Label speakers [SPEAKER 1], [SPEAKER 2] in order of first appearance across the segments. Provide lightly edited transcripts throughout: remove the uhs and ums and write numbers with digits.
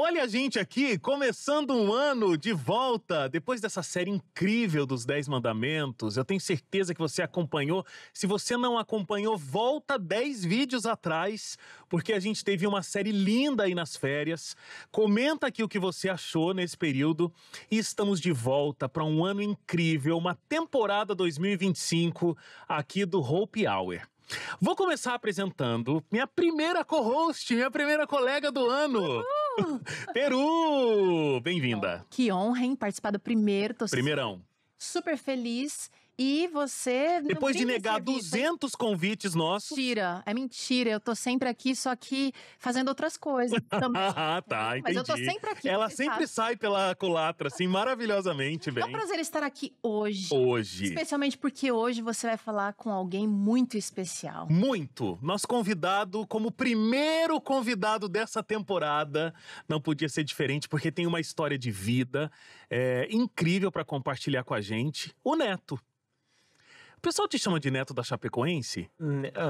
[SPEAKER 1] Olha a gente aqui, começando um ano de volta, depois dessa série incrível dos 10 Mandamentos. Eu tenho certeza que você acompanhou. Se você não acompanhou, volta 10 vídeos atrás, porque a gente teve uma série linda aí nas férias. Comenta aqui o que você achou nesse período. E estamos de volta para um ano incrível, uma temporada 2025 aqui do Hope Hour. Vou começar apresentando minha primeira co-host, minha primeira colega do ano. Peru! Bem-vinda.
[SPEAKER 2] Que honra, hein? Participar do primeiro. Tô
[SPEAKER 1] Primeirão.
[SPEAKER 2] super feliz. E você...
[SPEAKER 1] Depois de negar 200 convites nossos...
[SPEAKER 2] É mentira. Eu tô sempre aqui, só que fazendo outras coisas também.
[SPEAKER 1] Ah, tá, entendi.
[SPEAKER 2] Mas eu tô sempre aqui.
[SPEAKER 1] Ela sempre sai pela culatra, assim, maravilhosamente bem.
[SPEAKER 2] É um prazer estar aqui hoje.
[SPEAKER 1] Hoje.
[SPEAKER 2] Especialmente porque hoje você vai falar com alguém muito especial.
[SPEAKER 1] Muito. Nosso convidado, como primeiro convidado dessa temporada, não podia ser diferente, porque tem uma história de vida incrível para compartilhar com a gente. O Neto. O pessoal te chama de Neto da Chapecoense?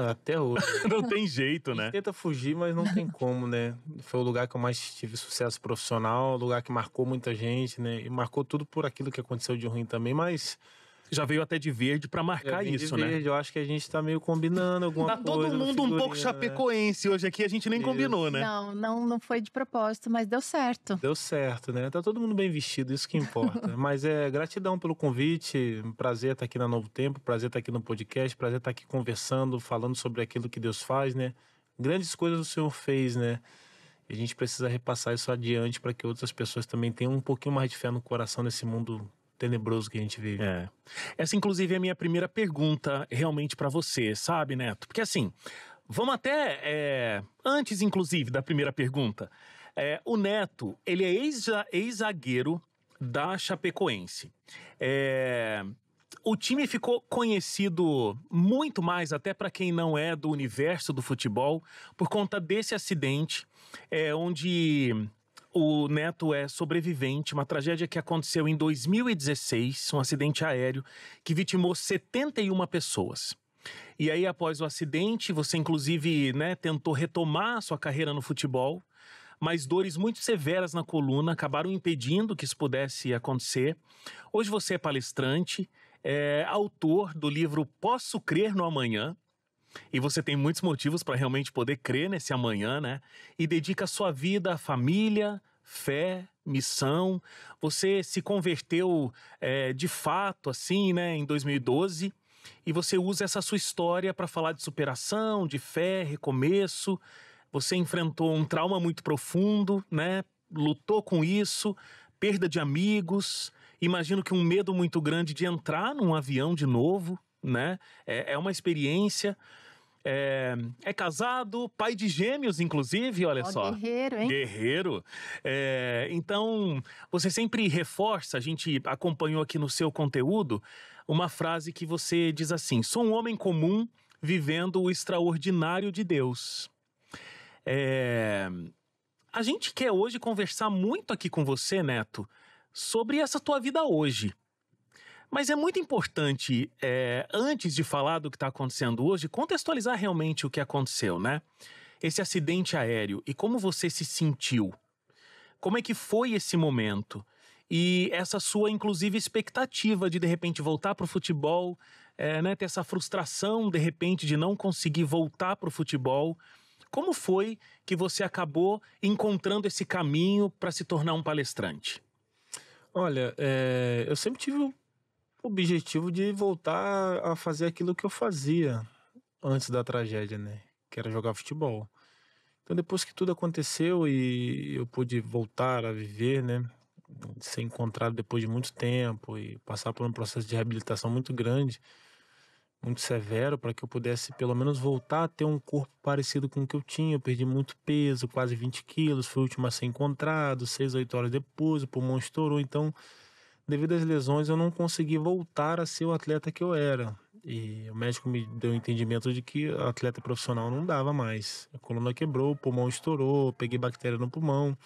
[SPEAKER 3] Até hoje.
[SPEAKER 1] Não tem jeito, né?
[SPEAKER 3] Tenta fugir, mas não tem como, né? Foi o lugar que eu mais tive sucesso profissional, o lugar que marcou muita gente, né? E marcou tudo por aquilo que aconteceu de ruim também, mas...
[SPEAKER 1] Já veio até de verde pra marcar isso,
[SPEAKER 3] de verde,
[SPEAKER 1] né?
[SPEAKER 3] Eu acho que a gente tá meio combinando alguma
[SPEAKER 1] tá
[SPEAKER 3] coisa.
[SPEAKER 1] Tá todo mundo um pouco chapecoense hoje aqui, a gente nem combinou, né?
[SPEAKER 2] Não foi de propósito, mas deu certo.
[SPEAKER 3] Deu certo, né? Tá todo mundo bem vestido, isso que importa. Mas gratidão pelo convite, prazer estar aqui na Novo Tempo, prazer estar aqui no podcast, prazer estar aqui conversando, falando sobre aquilo que Deus faz, né? Grandes coisas o Senhor fez, né? E a gente precisa repassar isso adiante para que outras pessoas também tenham um pouquinho mais de fé no coração nesse mundo tenebroso que a gente vive.
[SPEAKER 1] Essa, inclusive, é a minha primeira pergunta realmente pra você, sabe, Neto? Porque assim, vamos até... antes, inclusive, da primeira pergunta. O Neto, ele é ex-zagueiro da Chapecoense. O time ficou conhecido muito mais, até para quem não é do universo do futebol, por conta desse acidente, onde... O Neto é sobrevivente, uma tragédia que aconteceu em 2016, um acidente aéreo que vitimou 71 pessoas. E aí, após o acidente, você inclusive, tentou retomar a sua carreira no futebol, mas dores muito severas na coluna acabaram impedindo que isso pudesse acontecer. Hoje você é palestrante, autor do livro Posso Crer no Amanhã, e você tem muitos motivos para realmente poder crer nesse amanhã, né? E dedica a sua vida à família, fé, missão. Você se converteu de fato, assim, né, em 2012. E você usa essa sua história para falar de superação, de fé, recomeço. Você enfrentou um trauma muito profundo, né? Lutou com isso, perda de amigos. Imagino que um medo muito grande de entrar num avião de novo, né? É uma experiência. É casado, pai de gêmeos, inclusive, olha só.
[SPEAKER 2] Guerreiro, hein?
[SPEAKER 1] Guerreiro. Então, você sempre reforça, a gente acompanhou aqui no seu conteúdo, uma frase que você diz assim: sou um homem comum vivendo o extraordinário de Deus. A gente quer hoje conversar muito aqui com você, Neto, sobre essa tua vida hoje. Mas é muito importante, antes de falar do que está acontecendo hoje, contextualizar realmente o que aconteceu, né? Esse acidente aéreo e como você se sentiu. Como é que foi esse momento? E essa sua, inclusive, expectativa de repente, voltar para o futebol, ter essa frustração, de repente, de não conseguir voltar para o futebol. Como foi que você acabou encontrando esse caminho para se tornar um palestrante?
[SPEAKER 3] Olha, eu sempre tive o objetivo de voltar a fazer aquilo que eu fazia antes da tragédia, né? Que era jogar futebol. Então, depois que tudo aconteceu e eu pude voltar a viver, né? Ser encontrado depois de muito tempo e passar por um processo de reabilitação muito grande, muito severo, para que eu pudesse pelo menos voltar a ter um corpo parecido com o que eu tinha. Eu perdi muito peso, quase 20 quilos, fui o último a ser encontrado, 6 a 8 horas depois, o pulmão estourou. Então, devido às lesões, eu não consegui voltar a ser o atleta que eu era. E o médico me deu o entendimento de que atleta profissional não dava mais. A coluna quebrou, o pulmão estourou, peguei bactéria no pulmão.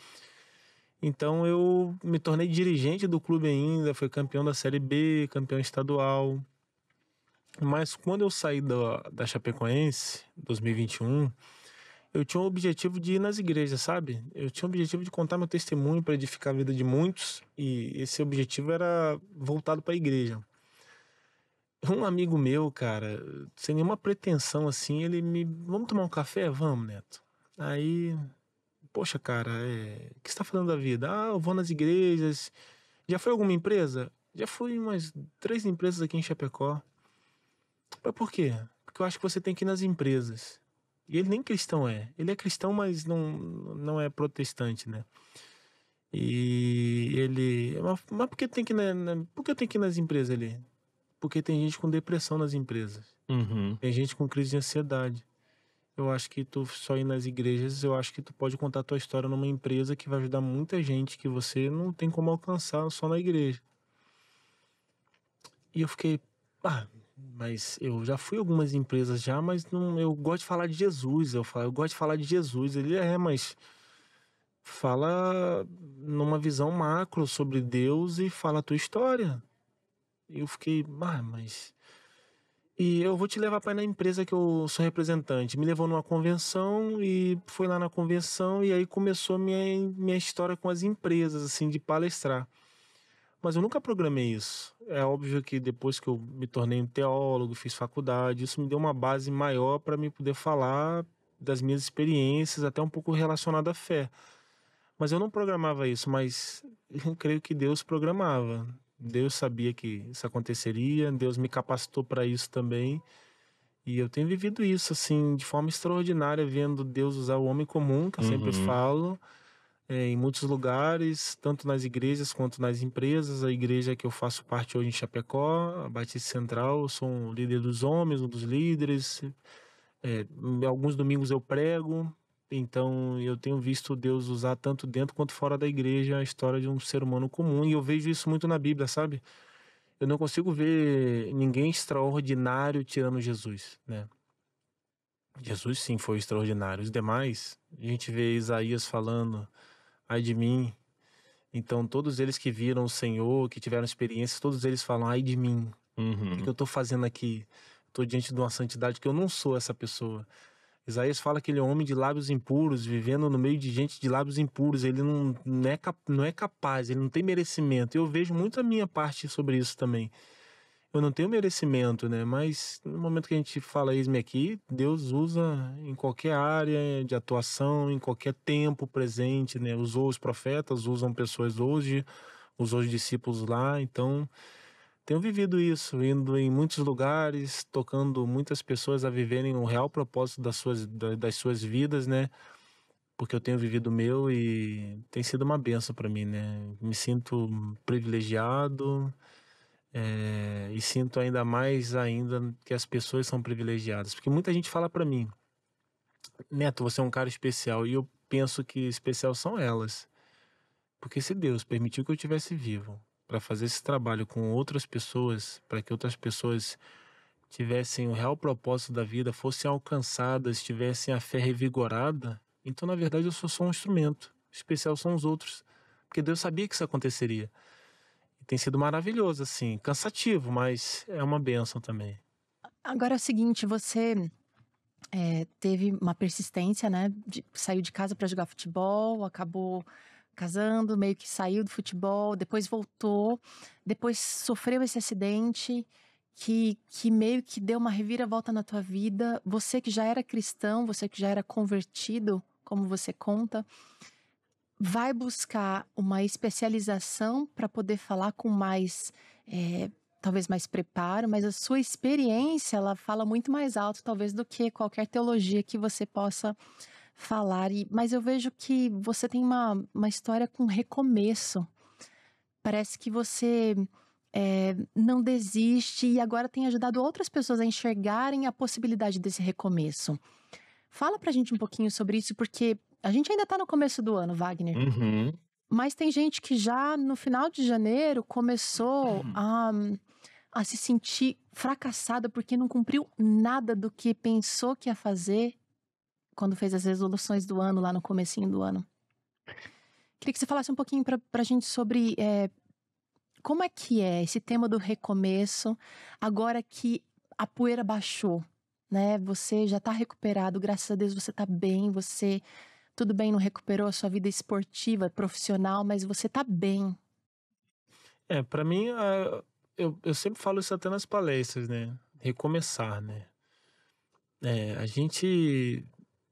[SPEAKER 3] Então eu me tornei dirigente do clube ainda, fui campeão da Série B, campeão estadual. Mas quando eu saí da Chapecoense, em 2021, eu tinha o objetivo de ir nas igrejas, sabe? Eu tinha o objetivo de contar meu testemunho para edificar a vida de muitos, e esse objetivo era voltado para a igreja. Um amigo meu, cara, sem nenhuma pretensão assim, ele me... Vamos tomar um café? Vamos, Neto. Aí, poxa, cara, o que você tá falando da vida? Ah, eu vou nas igrejas. Já foi alguma empresa? Já fui em umas 3 empresas aqui em Chapecó. Mas por quê? Porque eu acho que você tem que ir nas empresas. E ele nem cristão é. Ele é cristão, mas não é protestante, né? E ele... Mas por que tem que ir por que eu tenho que ir nas empresas ali? Porque tem gente com depressão nas empresas.
[SPEAKER 1] Uhum.
[SPEAKER 3] Tem gente com crise de ansiedade. Eu acho que tu só ir nas igrejas, eu acho que tu pode contar a tua história numa empresa que vai ajudar muita gente que você não tem como alcançar só na igreja. E eu fiquei, mas eu já fui em algumas empresas já, mas não, eu gosto de falar de Jesus. Eu gosto de falar de Jesus. Ele mas fala numa visão macro sobre Deus e fala a tua história. E eu fiquei, mas... E eu vou te levar para ir na empresa que eu sou representante. Me levou numa convenção e foi lá na convenção e aí começou minha história com as empresas, assim, de palestrar. Mas eu nunca programei isso. É óbvio que depois que eu me tornei um teólogo, fiz faculdade, isso me deu uma base maior para me poder falar das minhas experiências, até um pouco relacionado à fé. Mas eu não programava isso, mas eu creio que Deus programava. Deus sabia que isso aconteceria, Deus me capacitou para isso também. E eu tenho vivido isso, assim, de forma extraordinária, vendo Deus usar o homem comum, que eu sempre falo, em muitos lugares, tanto nas igrejas quanto nas empresas. A igreja que eu faço parte hoje em Chapecó, a Batista Central, eu sou um líder dos homens, um dos líderes. Alguns domingos eu prego. Então, eu tenho visto Deus usar tanto dentro quanto fora da igreja a história de um ser humano comum. E eu vejo isso muito na Bíblia, sabe? Eu não consigo ver ninguém extraordinário tirando Jesus, né? Jesus, sim, foi extraordinário. Os demais, a gente vê Isaías falando, ai de mim. Então, todos eles que viram o Senhor, que tiveram experiências, todos eles falam, ai de mim. O que eu tô fazendo aqui? Estou diante de uma santidade que eu não sou essa pessoa. Isaías fala que ele é um homem de lábios impuros, vivendo no meio de gente de lábios impuros. Ele não é capaz, ele não tem merecimento. Eu vejo muito a minha parte sobre isso também. Eu não tenho merecimento, né? Mas no momento que a gente fala eis-me aqui, Deus usa em qualquer área de atuação, em qualquer tempo presente, né? Usou os profetas, usam pessoas hoje, usou os discípulos lá. Então, tenho vivido isso, indo em muitos lugares, tocando muitas pessoas a viverem o real propósito das suas vidas, né? Porque eu tenho vivido o meu e tem sido uma benção para mim, né? Me sinto privilegiado, e sinto ainda mais ainda que as pessoas são privilegiadas. Porque muita gente fala para mim, Neto, você é um cara especial. E eu penso que especial são elas. Porque se Deus permitiu que eu estivesse vivo para fazer esse trabalho com outras pessoas, para que outras pessoas tivessem o real propósito da vida, fossem alcançadas, tivessem a fé revigorada, então na verdade eu sou só um instrumento. O especial são os outros, porque Deus sabia que isso aconteceria. E tem sido maravilhoso, assim, cansativo, mas é uma bênção também.
[SPEAKER 2] Agora é o seguinte, você teve uma persistência, né? Saiu de casa para jogar futebol, acabou casando, meio que saiu do futebol, depois voltou, depois sofreu esse acidente que meio que deu uma reviravolta na tua vida. Você que já era cristão, você que já era convertido, como você conta, vai buscar uma especialização para poder falar com mais, talvez mais preparo, mas a sua experiência, ela fala muito mais alto, talvez, do que qualquer teologia que você possa falar. Mas eu vejo que você tem uma história com recomeço. Parece que você não desiste e agora tem ajudado outras pessoas a enxergarem a possibilidade desse recomeço. Fala pra gente um pouquinho sobre isso, porque a gente ainda tá no começo do ano, Wagner. Mas tem gente que já no final de janeiro começou a se sentir fracassada porque não cumpriu nada do que pensou que ia fazer quando fez as resoluções do ano, lá no comecinho do ano. Queria que você falasse um pouquinho pra gente sobre como é que é esse tema do recomeço, agora que a poeira baixou. né? Você já tá recuperado, graças a Deus você tá bem, você, tudo bem, não recuperou a sua vida esportiva, profissional, mas você tá bem.
[SPEAKER 3] Pra mim, eu sempre falo isso até nas palestras, né? Recomeçar, né? A gente,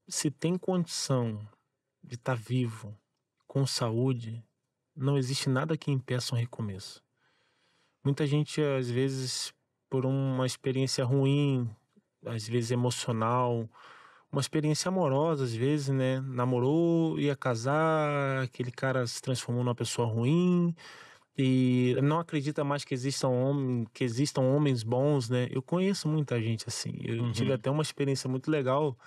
[SPEAKER 3] se tem condição de estar vivo, com saúde, não existe nada que impeça um recomeço. Muita gente, às vezes, por uma experiência ruim, às vezes emocional, uma experiência amorosa, às vezes, né? Namorou, ia casar, aquele cara se transformou numa pessoa ruim e não acredita mais que existam homens bons, né? Eu conheço muita gente assim. Eu tive até uma experiência muito legal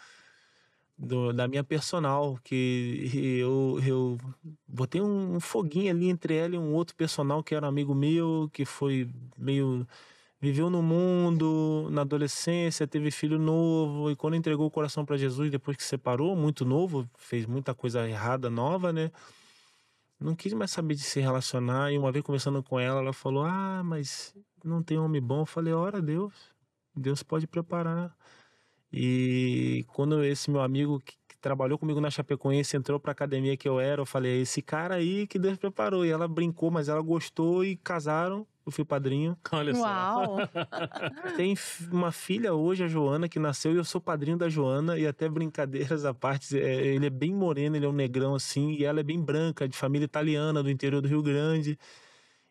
[SPEAKER 3] da minha personal, que eu botei um foguinho ali entre ela e um outro personal que era um amigo meu, que foi meio... Viveu no mundo, na adolescência, teve filho novo, e quando entregou o coração para Jesus, depois que se separou, muito novo, fez muita coisa errada, nova, né? Não quis mais saber de se relacionar, e uma vez conversando com ela, ela falou, mas não tem homem bom. Eu falei, ora Deus, Deus pode preparar. E quando esse meu amigo que trabalhou comigo na Chapecoense entrou pra academia que eu era, eu falei, esse cara aí que Deus preparou. E ela brincou, mas ela gostou e casaram. Eu fui padrinho.
[SPEAKER 1] Olha só.
[SPEAKER 2] Uau!
[SPEAKER 3] Tem uma filha hoje, a Joana, que nasceu, e eu sou padrinho da Joana, e até brincadeiras à parte, ele é bem moreno, ele é um negrão assim, e ela é bem branca, de família italiana, do interior do Rio Grande.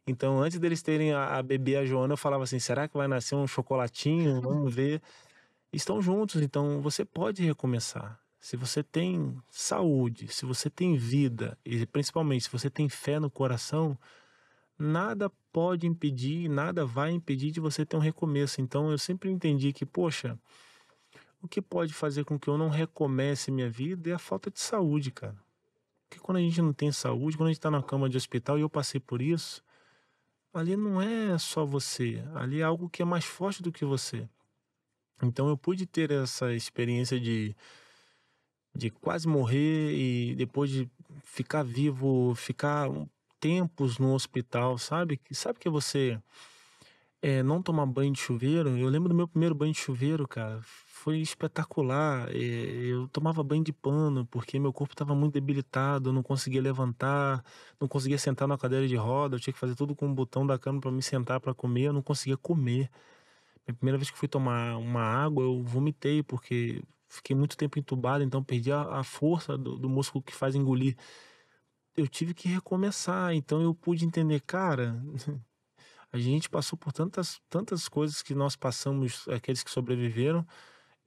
[SPEAKER 3] Então, antes deles terem a bebê, a Joana, eu falava assim, será que vai nascer um chocolatinho? Vamos ver. Estão juntos, então você pode recomeçar. Se você tem saúde, se você tem vida, e principalmente se você tem fé no coração, nada pode impedir, nada vai impedir de você ter um recomeço. Então eu sempre entendi que, poxa, o que pode fazer com que eu não recomece minha vida é a falta de saúde, cara. Porque quando a gente não tem saúde, quando a gente tá na cama de hospital, e eu passei por isso, ali não é só você, ali é algo que é mais forte do que você. Então eu pude ter essa experiência de quase morrer e depois de ficar vivo, ficar tempos no hospital, sabe? Sabe que você não tomar banho de chuveiro? Eu lembro do meu primeiro banho de chuveiro, cara. Foi espetacular. Eu tomava banho de pano porque meu corpo estava muito debilitado, eu não conseguia levantar, não conseguia sentar na cadeira de roda, eu tinha que fazer tudo com o botão da cama para me sentar para comer, eu não conseguia comer. A primeira vez que fui tomar uma água, eu vomitei, porque fiquei muito tempo entubado, então perdi a força do músculo que faz engolir. Eu tive que recomeçar, então eu pude entender, cara, a gente passou por tantas coisas que nós passamos, aqueles que sobreviveram.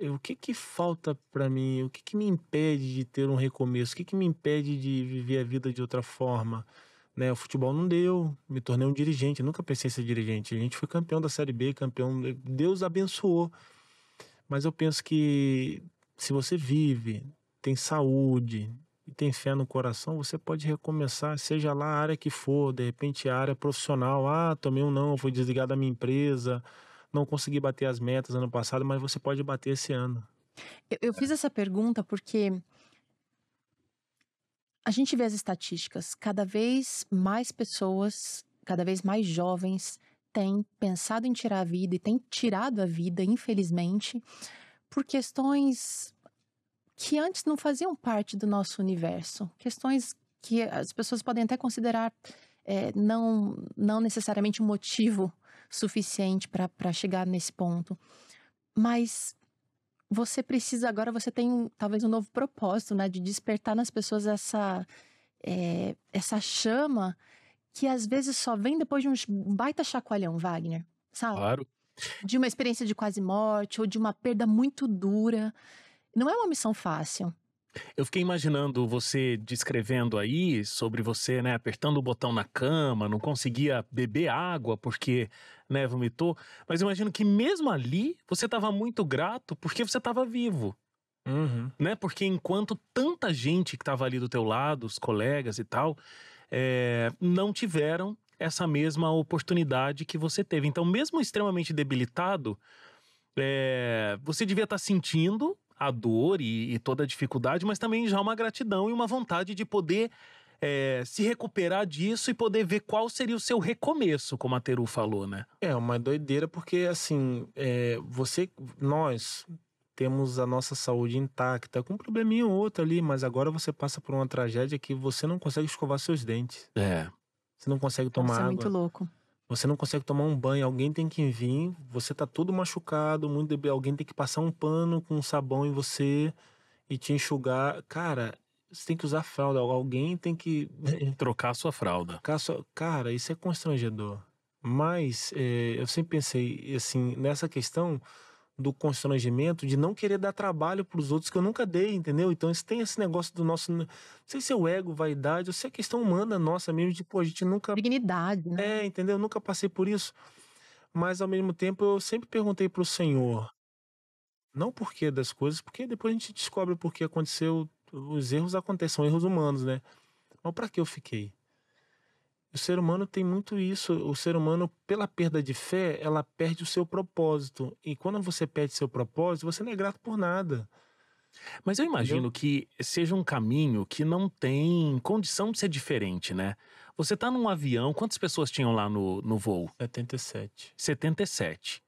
[SPEAKER 3] O que falta pra mim? O que me impede de ter um recomeço? O que me impede de viver a vida de outra forma? Né, o futebol não deu, me tornei um dirigente, nunca pensei em ser dirigente. A gente foi campeão da Série B, campeão, Deus abençoou. Mas eu penso que se você vive, tem saúde e tem fé no coração, você pode recomeçar, seja lá a área que for, de repente a área profissional, tomei um não, fui desligado da minha empresa, não consegui bater as metas ano passado, mas você pode bater esse ano.
[SPEAKER 2] Eu fiz essa pergunta porque a gente vê as estatísticas, cada vez mais pessoas, cada vez mais jovens têm pensado em tirar a vida e têm tirado a vida, infelizmente, por questões que antes não faziam parte do nosso universo. Questões que as pessoas podem até considerar não necessariamente um motivo suficiente para chegar nesse ponto. Mas você precisa, agora você tem talvez um novo propósito, né? De despertar nas pessoas essa chama que às vezes só vem depois de um baita chacoalhão, Wagner, sabe?
[SPEAKER 1] Claro.
[SPEAKER 2] De uma experiência de quase morte ou de uma perda muito dura. Não é uma missão fácil.
[SPEAKER 1] Eu fiquei imaginando você descrevendo aí sobre você, né, apertando o botão na cama, não conseguia beber água porque, né, vomitou. Mas eu imagino que mesmo ali você estava muito grato porque você estava vivo.
[SPEAKER 3] Uhum.
[SPEAKER 1] Né? Porque enquanto tanta gente que estava ali do teu lado, os colegas e tal, não tiveram essa mesma oportunidade que você teve. Então, mesmo extremamente debilitado, você devia estar sentindo a dor e toda a dificuldade, mas também já uma gratidão e uma vontade de poder se recuperar disso e poder ver qual seria o seu recomeço, como a Teru falou, né?
[SPEAKER 3] É uma doideira porque, assim, nós, temos a nossa saúde intacta, com um probleminha ou outro ali, mas agora você passa por uma tragédia que você não consegue escovar seus dentes.
[SPEAKER 1] É.
[SPEAKER 3] Você não consegue
[SPEAKER 2] Nossa,
[SPEAKER 3] tomar
[SPEAKER 2] é muito
[SPEAKER 3] água.
[SPEAKER 2] louco.
[SPEAKER 3] Você não consegue tomar um banho, alguém tem que vir, você tá todo machucado, alguém tem que passar um pano com sabão em você e te enxugar. Cara, você tem que usar fralda, alguém tem que
[SPEAKER 1] Trocar a sua fralda.
[SPEAKER 3] Cara, isso é constrangedor. Mas eu sempre pensei, assim, nessa questão do constrangimento de não querer dar trabalho para os outros que eu nunca dei, entendeu? Então, isso tem esse negócio do nosso... Não sei se é o ego, vaidade, ou se é questão humana nossa mesmo, de, pô, a gente nunca...
[SPEAKER 2] Dignidade, né?
[SPEAKER 3] entendeu? Eu nunca passei por isso. Mas, ao mesmo tempo, eu sempre perguntei pro Senhor, não o porquê das coisas, porque depois a gente descobre o porquê aconteceu. Os erros acontecem, são erros humanos, né? Mas para que eu fiquei? O ser humano tem muito isso. O ser humano, pela perda de fé, ela perde o seu propósito. E quando você perde seu propósito, você não é grato por nada.
[SPEAKER 1] Mas eu imagino
[SPEAKER 3] Entendeu?
[SPEAKER 1] que seja um caminho que não tem condição de ser diferente, né? Você tá num avião, quantas pessoas tinham lá no voo?
[SPEAKER 3] 77.
[SPEAKER 1] 77.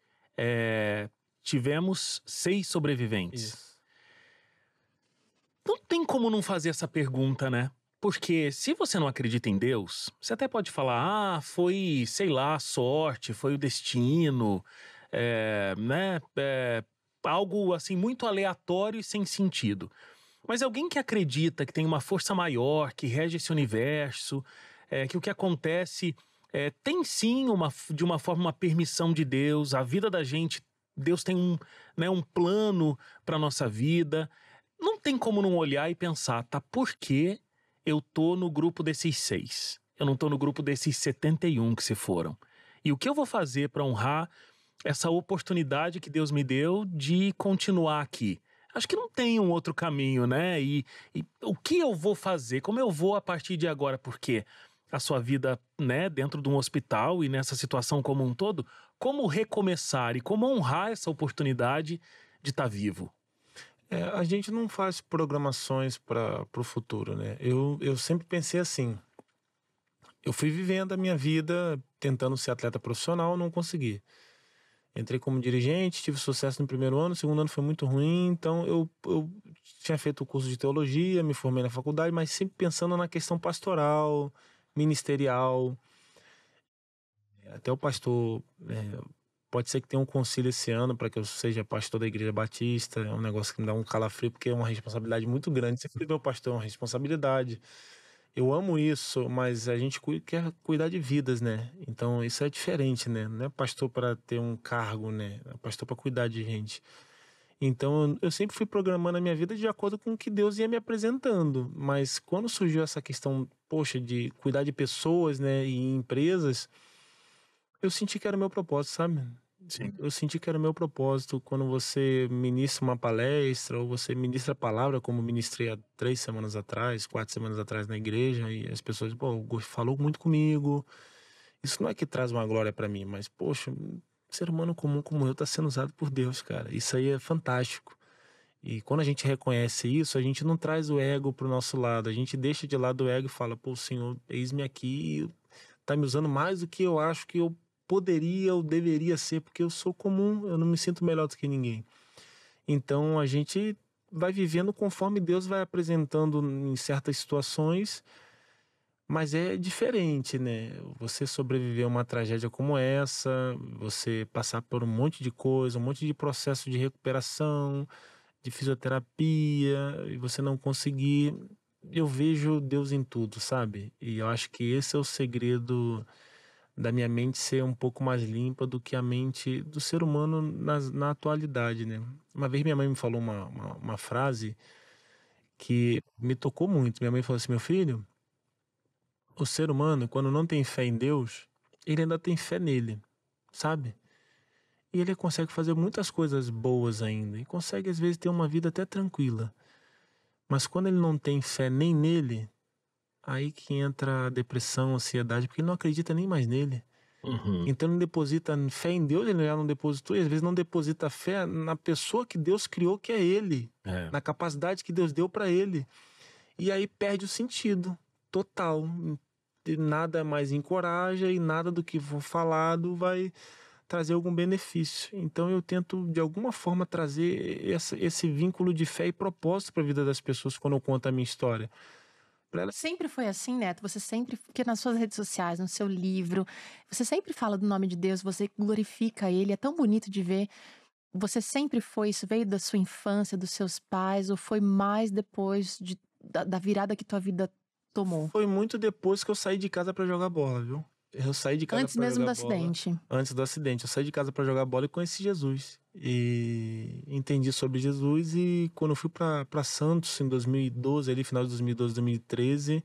[SPEAKER 1] Tivemos 6 sobreviventes.
[SPEAKER 3] Isso.
[SPEAKER 1] Não tem como não fazer essa pergunta, né? Porque se você não acredita em Deus, você até pode falar, foi, sei lá, sorte, foi o destino, né? Algo assim muito aleatório e sem sentido. Mas alguém que acredita que tem uma força maior, que rege esse universo, que o que acontece tem sim, de uma forma, uma permissão de Deus, a vida da gente, Deus tem um plano para nossa vida. Não tem como não olhar e pensar, tá, por que eu tô no grupo desses 6? Eu não tô no grupo desses 71 que se foram. E o que eu vou fazer para honrar essa oportunidade que Deus me deu de continuar aqui? Acho que não tem um outro caminho, né? E o que eu vou fazer? Como eu vou a partir de agora? Porque a sua vida, né, dentro de um hospital e nessa situação como um todo, como recomeçar e como honrar essa oportunidade de estar vivo?
[SPEAKER 3] A gente não faz programações para o futuro, né? Eu sempre pensei assim. Eu fui vivendo a minha vida tentando ser atleta profissional, não consegui. Entrei como dirigente, tive sucesso no primeiro ano, no segundo ano foi muito ruim, então eu tinha feito o curso de teologia, me formei na faculdade, mas sempre pensando na questão pastoral, ministerial. Até o pastor, pode ser que tenha um concílio esse ano para que eu seja pastor da Igreja Batista, é um negócio que me dá um calafrio, porque é uma responsabilidade muito grande. Sempre meu pastor é uma responsabilidade. Eu amo isso, mas a gente quer cuidar de vidas, né? Então isso é diferente, né? Não é pastor para ter um cargo, né? É pastor para cuidar de gente. Então eu sempre fui programando a minha vida de acordo com o que Deus ia me apresentando. Mas quando surgiu essa questão, poxa, de cuidar de pessoas, né? E empresas, eu senti que era o meu propósito, sabe?
[SPEAKER 1] Sim.
[SPEAKER 3] Eu senti que era o meu propósito quando você ministra uma palestra ou você ministra a palavra, como ministrei há 3 semanas atrás, 4 semanas atrás na igreja, e as pessoas, pô, falou muito comigo. Isso não é que traz uma glória pra mim, mas, poxa, um ser humano comum como eu tá sendo usado por Deus, cara. Isso aí é fantástico. E quando a gente reconhece isso, a gente não traz o ego pro nosso lado, a gente deixa de lado o ego e fala, pô, Senhor, eis-me aqui, tá me usando mais do que eu acho que eu poderia ou deveria ser, porque eu sou comum, eu não me sinto melhor do que ninguém. Então a gente vai vivendo conforme Deus vai apresentando em certas situações, mas é diferente, né? Você sobreviver a uma tragédia como essa, você passar por um monte de coisa, um monte de processo de recuperação, de fisioterapia, e você não conseguir. Eu vejo Deus em tudo, sabe? E eu acho que esse é o segredo da minha mente ser um pouco mais limpa do que a mente do ser humano na atualidade, né? Uma vez minha mãe me falou uma frase que me tocou muito. Minha mãe falou assim, meu filho, o ser humano, quando não tem fé em Deus, ele ainda tem fé nele, sabe? E ele consegue fazer muitas coisas boas ainda. E consegue, às vezes, ter uma vida até tranquila. Mas quando ele não tem fé nem nele, aí que entra a depressão, a ansiedade, porque ele não acredita nem mais nele.
[SPEAKER 1] Uhum.
[SPEAKER 3] Então ele deposita fé em Deus, ele já não depositou, e às vezes não deposita fé na pessoa que Deus criou, que é ele, na capacidade que Deus deu para ele. E aí perde o sentido total. E nada mais encoraja e nada do que for falado vai trazer algum benefício. Então eu tento, de alguma forma, trazer esse vínculo de fé e propósito para a vida das pessoas quando eu conto a minha história. Pra elas...
[SPEAKER 2] Sempre foi assim, Neto? Você sempre, porque nas suas redes sociais, no seu livro, você sempre fala do nome de Deus, você glorifica Ele, é tão bonito de ver. Você sempre foi, isso veio da sua infância, dos seus pais, ou foi mais depois da virada que tua vida tomou?
[SPEAKER 3] Foi muito depois que eu saí de casa para jogar bola, viu? Eu saí de casa
[SPEAKER 2] Antes
[SPEAKER 3] pra
[SPEAKER 2] mesmo do
[SPEAKER 3] jogar bola.
[SPEAKER 2] acidente?
[SPEAKER 3] Antes do acidente. Eu saí de casa para jogar bola e conheci Jesus. E entendi sobre Jesus. E quando eu fui para Santos, em 2012, ali, final de 2012, 2013,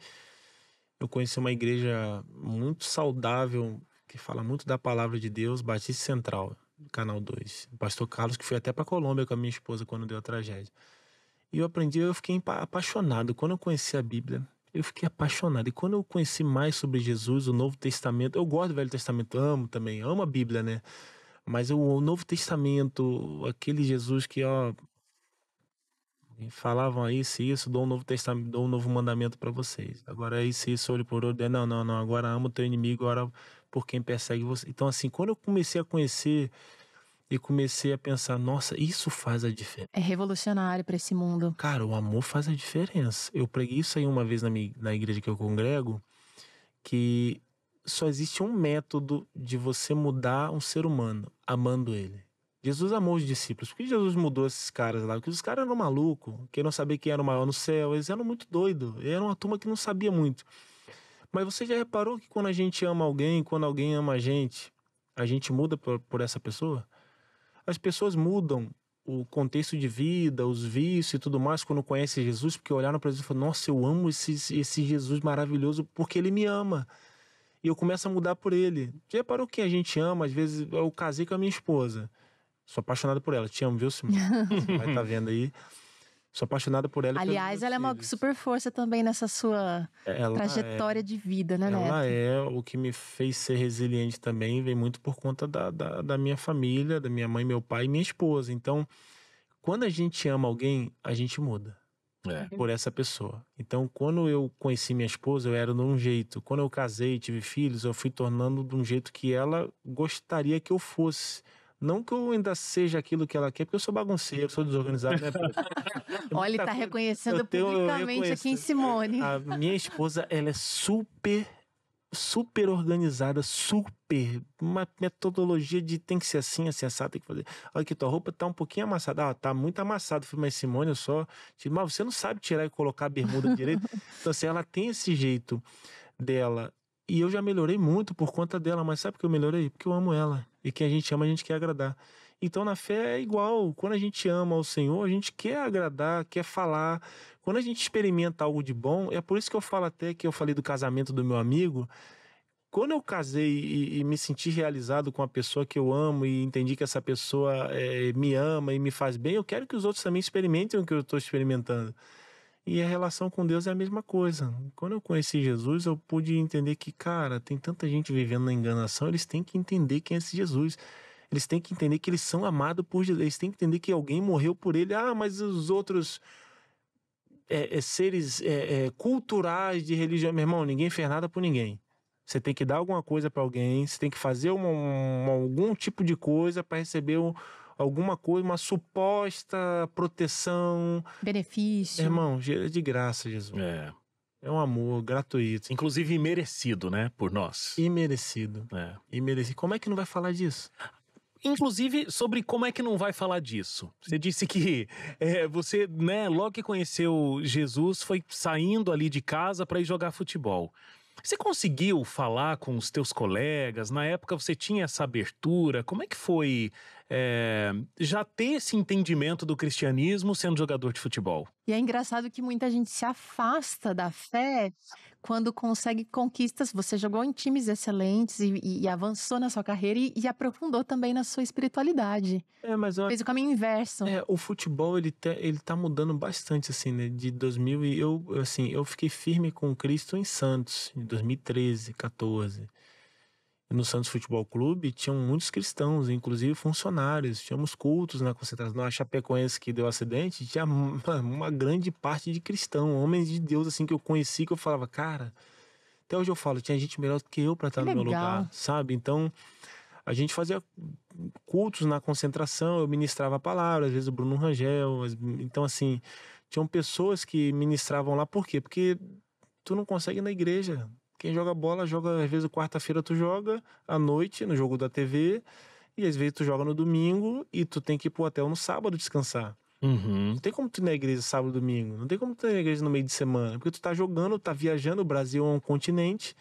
[SPEAKER 3] eu conheci uma igreja muito saudável, que fala muito da palavra de Deus, Batista Central, Canal 2. O pastor Carlos, que foi até para Colômbia com a minha esposa quando deu a tragédia. E eu aprendi, eu fiquei apaixonado. Quando eu conheci a Bíblia, eu fiquei apaixonado. E quando eu conheci mais sobre Jesus, o Novo Testamento... Eu gosto do Velho Testamento, amo também. Amo a Bíblia, né? Mas o Novo Testamento, aquele Jesus que, ó... falavam isso, dou um novo testamento, dou um novo mandamento para vocês. Agora é isso, olho por olho. Não. Agora ama o teu inimigo, ora por quem persegue você. Então, assim, quando eu comecei a conhecer... e comecei a pensar, nossa, isso faz a diferença.
[SPEAKER 2] É revolucionário para esse mundo.
[SPEAKER 3] Cara, o amor faz a diferença. Eu preguei isso aí uma vez na igreja que eu congrego, que só existe um método de você mudar um ser humano, amando ele. Jesus amou os discípulos. Por que Jesus mudou esses caras lá? Porque os caras eram malucos, queriam saber quem era o maior no céu, eles eram muito doidos, era uma turma que não sabia muito. Mas você já reparou que quando a gente ama alguém, quando alguém ama a gente muda por essa pessoa? As pessoas mudam o contexto de vida, os vícios e tudo mais quando conhecem Jesus, porque olharam para Jesus e falaram, nossa, eu amo esse Jesus maravilhoso porque ele me ama. E eu começo a mudar por ele. Já reparou que a gente ama? Às vezes eu casei com a minha esposa. Sou apaixonado por ela. Te amo, viu, Simone? Você vai estar vendo aí. Sou apaixonado por ela.
[SPEAKER 2] Aliás, ela é uma super força também nessa sua trajetória de vida, né, Neto?
[SPEAKER 3] Ela é o que me fez ser resiliente também, vem muito por conta da minha família, da minha mãe, meu pai e minha esposa. Então, quando a gente ama alguém, a gente muda por essa pessoa. Então, quando eu conheci minha esposa, eu era de um jeito. Quando eu casei, tive filhos, eu fui tornando de um jeito que ela gostaria que eu fosse. Não que eu ainda seja aquilo que ela quer, porque eu sou bagunceiro, sou desorganizado, né?
[SPEAKER 2] Olha, ele tá reconhecendo publicamente aqui em Simone.
[SPEAKER 3] A minha esposa, ela é super organizada, uma metodologia de tem que ser assim, assim, assado, tem que fazer. Olha que tua roupa tá um pouquinho amassada. Tá muito amassado. Eu falei, mas Simone, eu só... Mas você não sabe tirar e colocar a bermuda direito. Então, assim, ela tem esse jeito dela. E eu já melhorei muito por conta dela, mas sabe por que eu melhorei? Porque eu amo ela. E quem a gente ama, a gente quer agradar. Então, na fé é igual. Quando a gente ama o Senhor, a gente quer agradar, quer falar. Quando a gente experimenta algo de bom, é por isso que eu falo até que eu falei do casamento do meu amigo. Quando eu casei e me senti realizado com a pessoa que eu amo e entendi que essa pessoa me ama e me faz bem, eu quero que os outros também experimentem o que eu estou experimentando. E a relação com Deus é a mesma coisa. Quando eu conheci Jesus, eu pude entender que, cara, tem tanta gente vivendo na enganação, eles têm que entender quem é esse Jesus. Eles têm que entender que eles são amados por Jesus. Eles têm que entender que alguém morreu por ele. Ah, mas os outros seres culturais de religião... Meu irmão, ninguém fez nada por ninguém. Você tem que dar alguma coisa para alguém, você tem que fazer algum tipo de coisa para receber alguma coisa, uma suposta proteção.
[SPEAKER 2] Benefício.
[SPEAKER 3] Irmão, de graça, Jesus. É um amor gratuito.
[SPEAKER 1] Inclusive imerecido, né? Por nós.
[SPEAKER 3] Imerecido. Imerecido. Como é que não vai falar disso?
[SPEAKER 1] Inclusive, sobre como é que não vai falar disso. Você disse que você, né, logo que conheceu Jesus, foi saindo ali de casa para ir jogar futebol. Você conseguiu falar com os teus colegas? Na época você tinha essa abertura? Como é que foi já ter esse entendimento do cristianismo sendo jogador de futebol?
[SPEAKER 2] E é engraçado que muita gente se afasta da fé quando consegue conquistas. Você jogou em times excelentes e avançou na sua carreira e aprofundou também na sua espiritualidade.
[SPEAKER 3] Mas
[SPEAKER 2] fez o caminho inverso.
[SPEAKER 3] O futebol, ele tá mudando bastante, assim, né? De 2000 e eu fiquei firme com Cristo em Santos, em 2013, 14. No Santos Futebol Clube tinham muitos cristãos, inclusive funcionários. Tínhamos cultos na concentração. Na Chapecoense, que deu acidente, tinha uma grande parte de cristão, homens de Deus, assim, que eu conheci, que eu falava, cara, até hoje eu falo, tinha gente melhor do que eu pra estar no meu lugar, sabe? Então, A gente fazia cultos na concentração, eu ministrava a palavra, às vezes o Bruno Rangel. Então, assim, tinham pessoas que ministravam lá. Por quê? Porque tu não consegue ir na igreja. Quem joga bola, joga, às vezes, quarta-feira tu joga, à noite, no jogo da TV, e às vezes tu joga no domingo e tu tem que ir pro hotel no sábado descansar. Não tem como tu ir na igreja sábado e domingo. Não tem como tu ir na igreja no meio de semana. Porque tu tá jogando, tá viajando. O Brasil é um continente.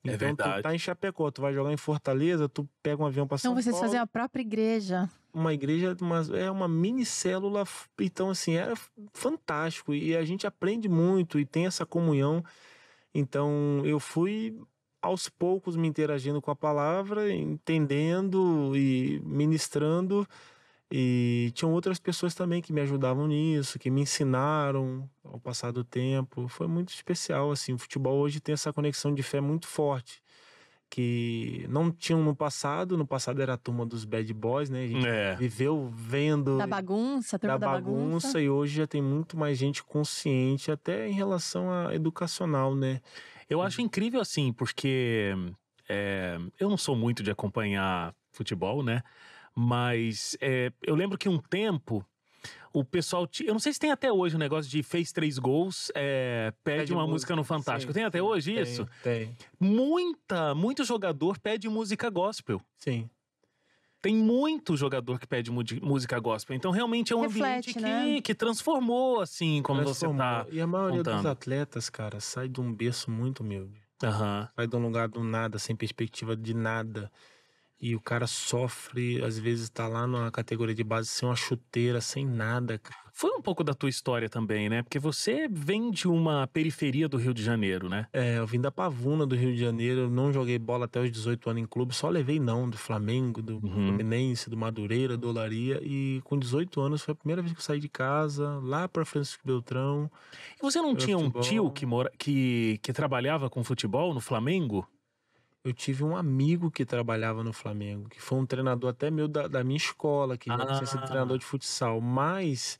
[SPEAKER 1] É
[SPEAKER 3] Então tu
[SPEAKER 1] verdade.
[SPEAKER 3] tá em Chapecó, tu vai jogar em Fortaleza, tu pega um avião pra São
[SPEAKER 2] Então vocês
[SPEAKER 3] Paulo.
[SPEAKER 2] faziam a própria igreja.
[SPEAKER 3] Uma igreja, é uma mini célula. Então, assim, era fantástico. E a gente aprende muito e tem essa comunhão. Então, eu fui aos poucos me interagindo com a palavra, entendendo e ministrando. E tinham outras pessoas também que me ajudavam nisso, que me ensinaram ao passar do tempo. Foi muito especial, assim. O futebol hoje tem essa conexão de fé muito forte, que não tinham no passado. No passado era a turma dos bad boys, né? A gente viveu vendo
[SPEAKER 2] Da bagunça, turma da bagunça.
[SPEAKER 3] e hoje já tem muito mais gente consciente, até em relação a educacional, né?
[SPEAKER 1] Eu acho incrível assim, porque eu não sou muito de acompanhar futebol, né? Mas eu lembro que um tempo o pessoal... Eu não sei se tem até hoje o negócio de fez 3 gols, pede uma música no Fantástico. Tem até hoje isso?
[SPEAKER 3] Tem.
[SPEAKER 1] Muito jogador pede música gospel.
[SPEAKER 3] Sim.
[SPEAKER 1] Tem muito jogador que pede música gospel. Então, realmente é um
[SPEAKER 2] Reflete,
[SPEAKER 1] ambiente que transformou, assim, como você tá
[SPEAKER 3] E a maioria
[SPEAKER 1] contando.
[SPEAKER 3] dos atletas, cara, sai de um berço muito humilde.
[SPEAKER 1] Aham.
[SPEAKER 3] Sai de um lugar do nada, sem perspectiva de nada. E o cara sofre, às vezes tá lá na categoria de base sem uma chuteira, sem nada, cara.
[SPEAKER 1] Foi um pouco da tua história também, né? Porque você vem de uma periferia do Rio de Janeiro, né?
[SPEAKER 3] Eu vim da Pavuna do Rio de Janeiro, eu não joguei bola até os 18 anos em clube, só levei não, do Flamengo, do Fluminense, do Madureira, do Olaria. E com 18 anos foi a primeira vez que eu saí de casa, lá pra Francisco Beltrão.
[SPEAKER 1] E você não tinha um tio que trabalhava com futebol no Flamengo?
[SPEAKER 3] Eu tive um amigo que trabalhava no Flamengo, que foi um treinador até meu da minha escola, que já tinha sido treinador de futsal. Mas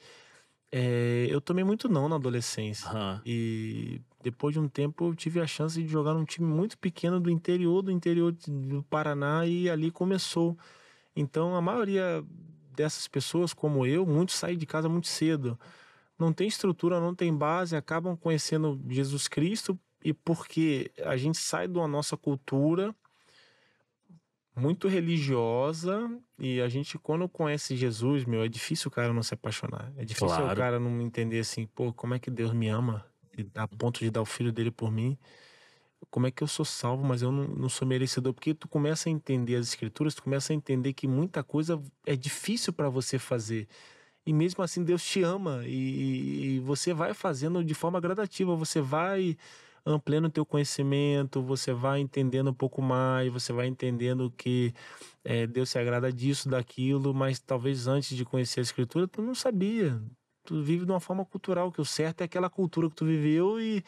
[SPEAKER 3] eu tomei muito não na adolescência. E depois de um tempo eu tive a chance de jogar num time muito pequeno do interior do Paraná, e ali começou. Então a maioria dessas pessoas, como eu, muitos saem de casa muito cedo. Não tem estrutura, não tem base, acabam conhecendo Jesus Cristo. E porque a gente sai da nossa cultura muito religiosa, e a gente, quando conhece Jesus, é difícil o cara não se apaixonar. É difícil o cara não entender assim, pô, como é que Deus me ama a ponto de dar o filho dele por mim? Como é que eu sou salvo, mas eu não sou merecedor? Porque tu começa a entender as escrituras, tu começa a entender que muita coisa é difícil para você fazer. E mesmo assim Deus te ama, e você vai fazendo de forma gradativa, você vai ampliando o teu conhecimento, você vai entendendo um pouco mais, você vai entendendo que Deus se agrada disso, daquilo, mas talvez antes de conhecer a Escritura, tu não sabia. Tu vive de uma forma cultural, que o certo é aquela cultura que tu viveu, e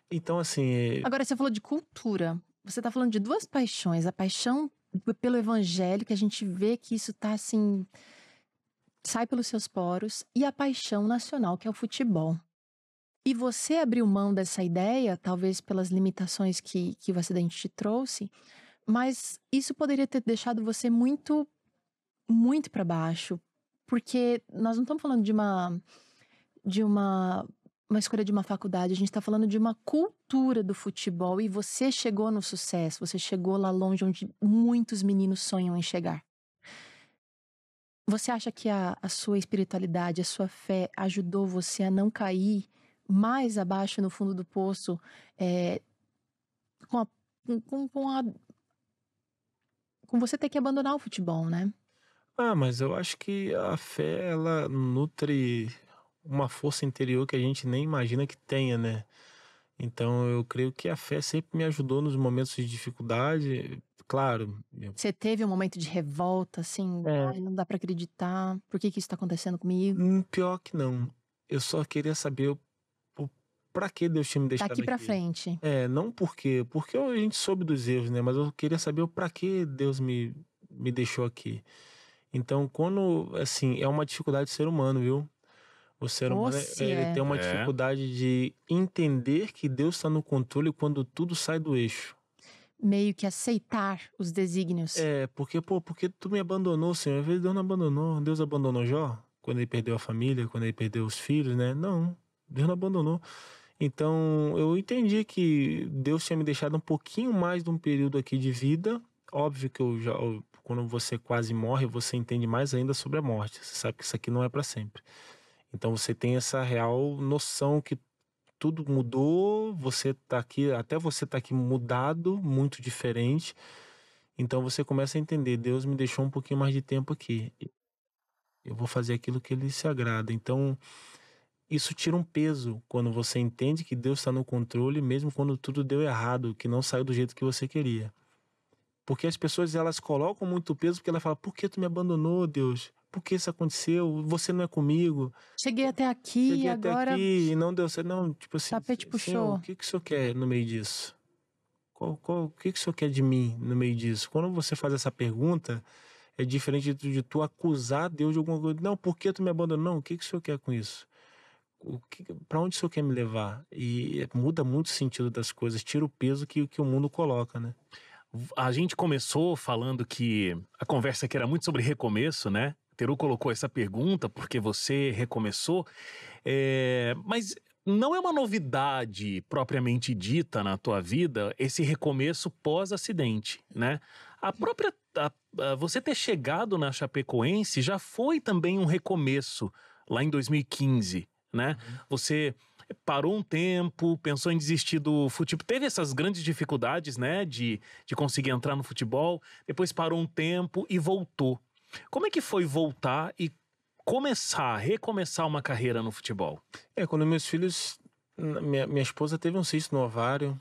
[SPEAKER 3] então assim...
[SPEAKER 2] Agora, você falou de cultura. Você tá falando de duas paixões. A paixão pelo evangelho, que a gente vê que isso tá assim... sai pelos seus poros, e a paixão nacional, que é o futebol. E você abriu mão dessa ideia, talvez pelas limitações que o acidente te trouxe, mas isso poderia ter deixado você muito, muito para baixo, porque nós não estamos falando de uma escolha de uma faculdade, a gente está falando de uma cultura do futebol, e você chegou no sucesso, você chegou lá longe onde muitos meninos sonham em chegar. Você acha que a sua espiritualidade, a sua fé ajudou você a não cair mais abaixo no fundo do poço, com você ter que abandonar o futebol, né?
[SPEAKER 3] Mas eu acho que a fé, ela nutre uma força interior que a gente nem imagina que tenha, né? Então eu creio que a fé sempre me ajudou nos momentos de dificuldade. Claro.
[SPEAKER 2] Você teve um momento de revolta, assim, ai, não dá pra acreditar, por que isso tá acontecendo comigo?
[SPEAKER 3] Pior que não. Eu só queria saber pra que Deus tinha me deixado
[SPEAKER 2] Daqui pra frente.
[SPEAKER 3] Não porque a gente soube dos erros, né? Mas eu queria saber o pra que Deus me deixou aqui. Então, quando, assim, é uma dificuldade do ser humano, viu? O ser humano ele tem uma dificuldade de entender que Deus está no controle quando tudo sai do eixo.
[SPEAKER 2] meio que aceitar os desígnios?
[SPEAKER 3] Porque tu me abandonou, Senhor. Às vezes Deus não abandonou. Deus abandonou Jó quando ele perdeu a família, quando ele perdeu os filhos, né? Não, Deus não abandonou. Então, eu entendi que Deus tinha me deixado um pouquinho mais de um período aqui de vida. Óbvio que quando você quase morre, você entende mais ainda sobre a morte. Você sabe que isso aqui não é para sempre. Então, você tem essa real noção que tudo mudou, você tá aqui, até você tá aqui mudado, muito diferente. Então, você começa a entender, Deus me deixou um pouquinho mais de tempo aqui. Eu vou fazer aquilo que Ele se agrada. Então, isso tira um peso quando você entende que Deus está no controle, mesmo quando tudo deu errado, que não saiu do jeito que você queria. Porque as pessoas, elas colocam muito peso porque elas falam, por que tu me abandonou, Deus? Por que isso aconteceu? Você não é comigo.
[SPEAKER 2] Cheguei até aqui, agora...
[SPEAKER 3] até aqui e não deu certo. Não, tipo assim,
[SPEAKER 2] tapete
[SPEAKER 3] Senhor,
[SPEAKER 2] puxou.
[SPEAKER 3] o que o Senhor quer no meio disso? O que o Senhor quer de mim no meio disso? Quando você faz essa pergunta, é diferente de tu acusar Deus de alguma coisa. Não, por que tu me abandonou? Não, o que o Senhor quer com isso? Para onde o Senhor quer me levar? E muda muito o sentido das coisas, tira o peso que o mundo coloca, né?
[SPEAKER 1] A gente começou falando que a conversa aqui era muito sobre recomeço, né? Teru colocou essa pergunta porque você recomeçou, mas não é uma novidade propriamente dita na tua vida esse recomeço pós-acidente, né? Você ter chegado na Chapecoense já foi também um recomeço lá em 2015, né? Você parou um tempo, pensou em desistir do futebol, teve essas grandes dificuldades, né, de conseguir entrar no futebol, depois parou um tempo e voltou. Como é que foi voltar e recomeçar uma carreira no futebol?
[SPEAKER 3] Quando meus filhos... Minha esposa teve um cisto no ovário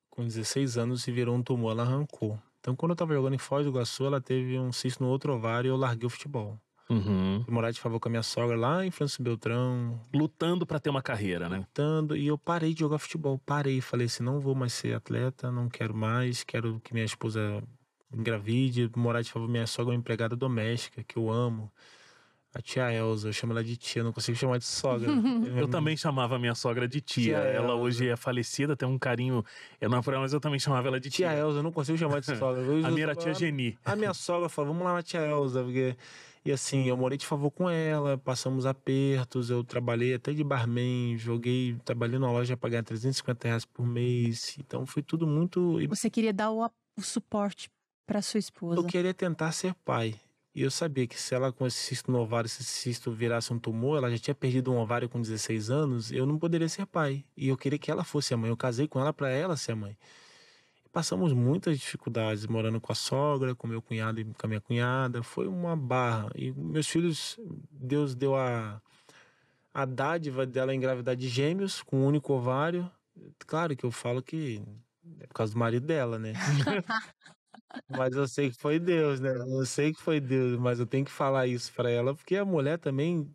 [SPEAKER 3] com 16 anos e virou um tumor, ela arrancou. Então, quando eu tava jogando em Foz do Iguaçu, ela teve um cisto no outro ovário e eu larguei o futebol.
[SPEAKER 1] Uhum.
[SPEAKER 3] Fui morar de favor com a minha sogra lá em Francisco Beltrão.
[SPEAKER 1] Lutando pra ter uma carreira, né?
[SPEAKER 3] Lutando, e eu parei de jogar futebol. Falei assim, não vou mais ser atleta, não quero mais, quero que minha esposa engravide, morar de favor. Minha sogra é uma empregada doméstica, que eu amo. A tia Elza, eu chamo ela de tia, não consigo chamar de sogra.
[SPEAKER 1] Eu também chamava minha sogra de tia. Ela hoje é falecida, tem um carinho enorme por ela, mas eu também chamava ela de tia.
[SPEAKER 3] Tia Elza, eu não consigo chamar de sogra.
[SPEAKER 1] A minha era tia Geni.
[SPEAKER 3] A minha sogra falou, vamos lá na tia Elza, porque... E assim, eu morei de favor com ela, passamos apertos, eu trabalhei até de barman, trabalhei numa loja para ganhar R$350 por mês, então foi tudo muito...
[SPEAKER 2] Você queria dar o suporte para sua esposa.
[SPEAKER 3] Eu queria tentar ser pai, e eu sabia que se ela com esse cisto no ovário, se esse cisto virasse um tumor, ela já tinha perdido um ovário com 16 anos, eu não poderia ser pai, e eu queria que ela fosse a mãe, eu casei com ela para ela ser a mãe. Passamos muitas dificuldades morando com a sogra, com meu cunhado e com a minha cunhada. Foi uma barra. E meus filhos, Deus deu a dádiva dela engravidar de gêmeos com um único ovário. Claro que eu falo que é por causa do marido dela, né? Mas eu sei que foi Deus, né? Eu sei que foi Deus, mas eu tenho que falar isso pra ela, porque a mulher também,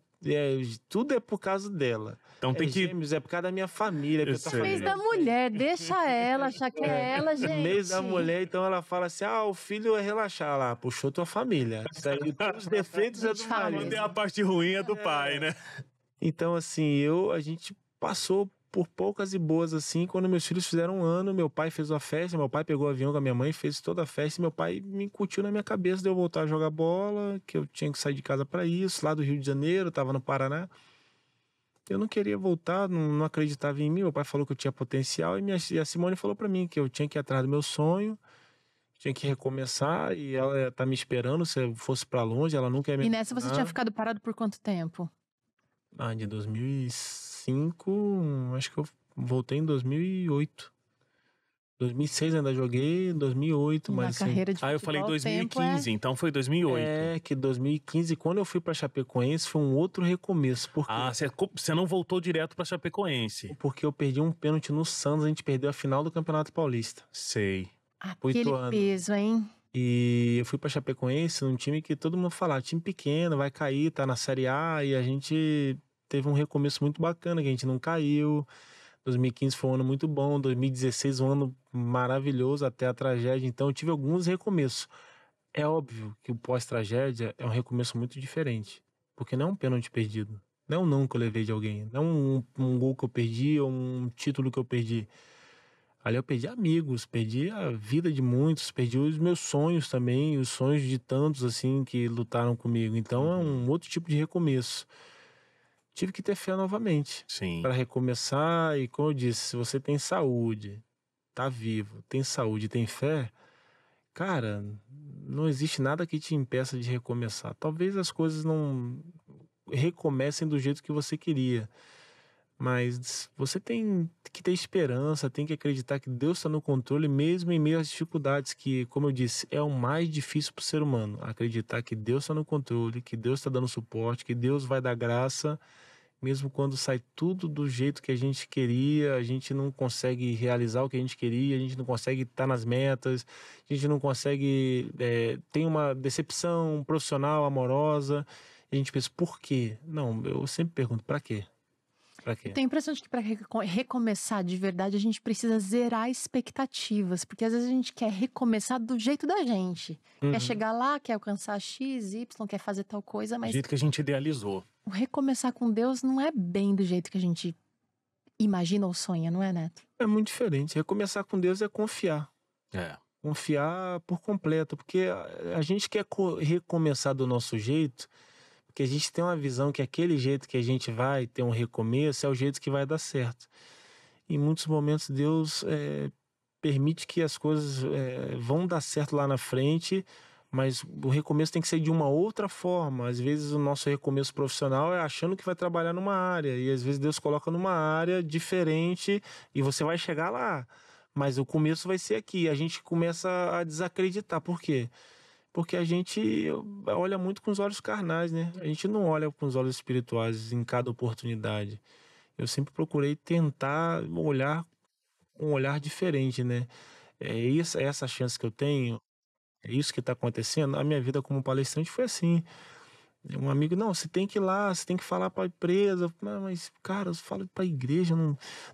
[SPEAKER 3] tudo é por causa dela.
[SPEAKER 1] Então tem que...
[SPEAKER 3] Gêmeos, é por causa da minha família. Que eu tô falando.
[SPEAKER 2] Mês da mulher, deixa ela, achar que é ela, gente.
[SPEAKER 3] Mês da mulher, então ela fala assim, o filho é relaxar lá, puxou tua família. Isso aí, os defeitos é do marido.
[SPEAKER 1] Tem a parte ruim é do pai, né?
[SPEAKER 3] Então, assim, a gente passou por poucas e boas, assim, quando meus filhos fizeram 1 ano, meu pai fez a festa, meu pai pegou o avião com a minha mãe, fez toda a festa, e meu pai me incutiu na minha cabeça de eu voltar a jogar bola, que eu tinha que sair de casa para isso, lá do Rio de Janeiro, eu tava no Paraná. Eu não queria voltar, não acreditava em mim. Meu pai falou que eu tinha potencial e a Simone falou pra mim que eu tinha que ir atrás do meu sonho, tinha que recomeçar e ela tá me esperando se eu fosse pra longe, ela nunca ia me...
[SPEAKER 2] E nessa você tinha ficado parado por quanto tempo?
[SPEAKER 3] De 2005, acho que eu voltei em 2008. 2006 ainda joguei, 2008,
[SPEAKER 2] Na
[SPEAKER 3] mas
[SPEAKER 2] carreira de futebol,
[SPEAKER 1] eu falei 2015, então foi 2008.
[SPEAKER 3] que 2015, quando eu fui pra Chapecoense, foi um outro recomeço. Porque...
[SPEAKER 1] você não voltou direto pra Chapecoense.
[SPEAKER 3] Porque eu perdi um pênalti no Santos, a gente perdeu a final do Campeonato Paulista.
[SPEAKER 1] Sei.
[SPEAKER 2] Aquele peso, hein?
[SPEAKER 3] E eu fui pra Chapecoense, num time que todo mundo falava, time pequeno, vai cair, tá na Série A, e a gente teve um recomeço muito bacana, que a gente não caiu. 2015 foi um ano muito bom, 2016 um ano maravilhoso até a tragédia, então eu tive alguns recomeços. É óbvio que o pós-tragédia é um recomeço muito diferente, porque não é um pênalti perdido, não é um não que eu levei de alguém, não é um gol que eu perdi ou um título que eu perdi. Ali eu perdi amigos, perdi a vida de muitos, perdi os meus sonhos também, os sonhos de tantos, assim, que lutaram comigo. Então é um outro tipo de recomeço. Tive que ter fé novamente
[SPEAKER 1] Sim.
[SPEAKER 3] para recomeçar. E como eu disse, se você tem saúde, tá vivo, tem saúde, tem fé, cara, não existe nada que te impeça de recomeçar. Talvez as coisas não recomecem do jeito que você queria, mas você tem que ter esperança, tem que acreditar que Deus está no controle, mesmo em meio às dificuldades, que, como eu disse, é o mais difícil para o ser humano. Acreditar que Deus está no controle, que Deus está dando suporte, que Deus vai dar graça, mesmo quando sai tudo do jeito que a gente queria, a gente não consegue realizar o que a gente queria, a gente não consegue estar nas metas, a gente não consegue, tem uma decepção profissional, amorosa, e a gente pensa, por quê? Não, eu sempre pergunto, para quê? Pra quê?
[SPEAKER 2] Eu tenho a impressão de que para recomeçar de verdade, a gente precisa zerar expectativas. Porque às vezes a gente quer recomeçar do jeito da gente. Quer chegar lá, quer alcançar X, Y, quer fazer tal coisa,
[SPEAKER 1] Do
[SPEAKER 2] mas
[SPEAKER 1] jeito que a gente idealizou.
[SPEAKER 2] o recomeçar com Deus não é bem do jeito que a gente imagina ou sonha, não é, Neto?
[SPEAKER 3] É muito diferente. Recomeçar com Deus é confiar.
[SPEAKER 1] É.
[SPEAKER 3] Confiar por completo. Porque a gente quer recomeçar do nosso jeito, porque a gente tem uma visão que aquele jeito que a gente vai ter um recomeço é o jeito que vai dar certo. Em muitos momentos Deus permite que as coisas vão dar certo lá na frente, mas o recomeço tem que ser de uma outra forma. Às vezes o nosso recomeço profissional é achando que vai trabalhar numa área, e às vezes Deus coloca numa área diferente e você vai chegar lá. Mas o começo vai ser aqui. A gente começa a desacreditar. Por quê? Porque a gente olha muito com os olhos carnais, né? A gente não olha com os olhos espirituais em cada oportunidade. Eu sempre procurei tentar olhar com um olhar diferente, né? Essa chance que eu tenho, é isso que está acontecendo. A minha vida como palestrante foi assim. Um amigo, não, você tem que ir lá, você tem que falar para a empresa. Não, mas, cara, eu falo para a igreja.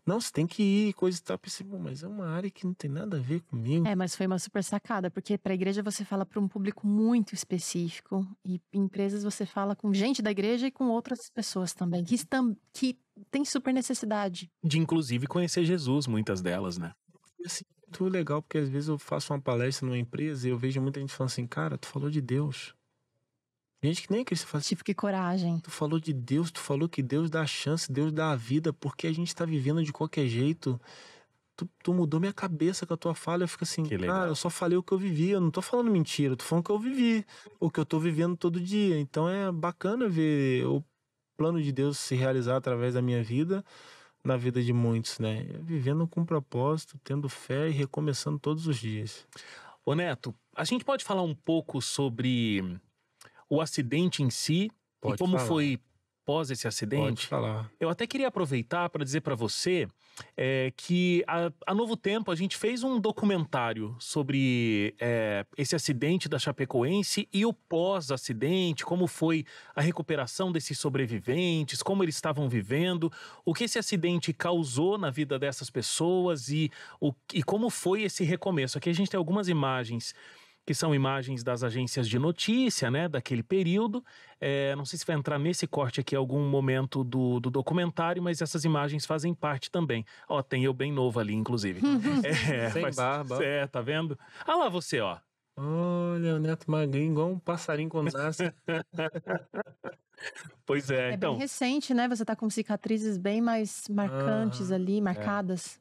[SPEAKER 3] Não, você tem que ir, coisa e tal. Eu pensei, mas é uma área que não tem nada a ver comigo.
[SPEAKER 2] Mas foi uma super sacada, porque para a igreja você fala para um público muito específico, e em empresas você fala com gente da igreja e com outras pessoas também, que tem super necessidade.
[SPEAKER 1] De, inclusive, conhecer Jesus, muitas delas, né?
[SPEAKER 3] E assim, muito legal, porque às vezes eu faço uma palestra numa empresa e eu vejo muita gente falando assim, cara, tu falou de Deus. Gente que nem que você fala assim,
[SPEAKER 2] Tipo, que coragem.
[SPEAKER 3] tu falou de Deus, tu falou que Deus dá a chance, Deus dá a vida, porque a gente tá vivendo de qualquer jeito. Tu mudou minha cabeça com a tua fala. Eu fico assim, cara, eu só falei o que eu vivi, eu não tô falando mentira, eu tô falando o que eu vivi, o que eu tô vivendo todo dia. Então é bacana ver o plano de Deus se realizar através da minha vida, na vida de muitos, né? Vivendo com propósito, tendo fé e recomeçando todos os dias.
[SPEAKER 1] Ô Neto, a gente pode falar um pouco sobre o acidente em si e como foi pós esse acidente?
[SPEAKER 3] Pode falar.
[SPEAKER 1] Eu até queria aproveitar para dizer para você que a Novo Tempo a gente fez um documentário sobre esse acidente da Chapecoense e o pós-acidente, como foi a recuperação desses sobreviventes, como eles estavam vivendo, o que esse acidente causou na vida dessas pessoas e como foi esse recomeço. Aqui a gente tem algumas imagens que são imagens das agências de notícia, né, daquele período. Não sei se vai entrar nesse corte aqui em algum momento do documentário, mas essas imagens fazem parte também. Ó, tem eu bem novo ali, inclusive.
[SPEAKER 3] Sem barba.
[SPEAKER 1] Tá vendo? Ah lá você, ó.
[SPEAKER 3] Olha, o Neto magrinho, igual um passarinho quando nasce.
[SPEAKER 1] Pois é, então...
[SPEAKER 2] bem recente, né? Você tá com cicatrizes bem mais marcantes ali, marcadas.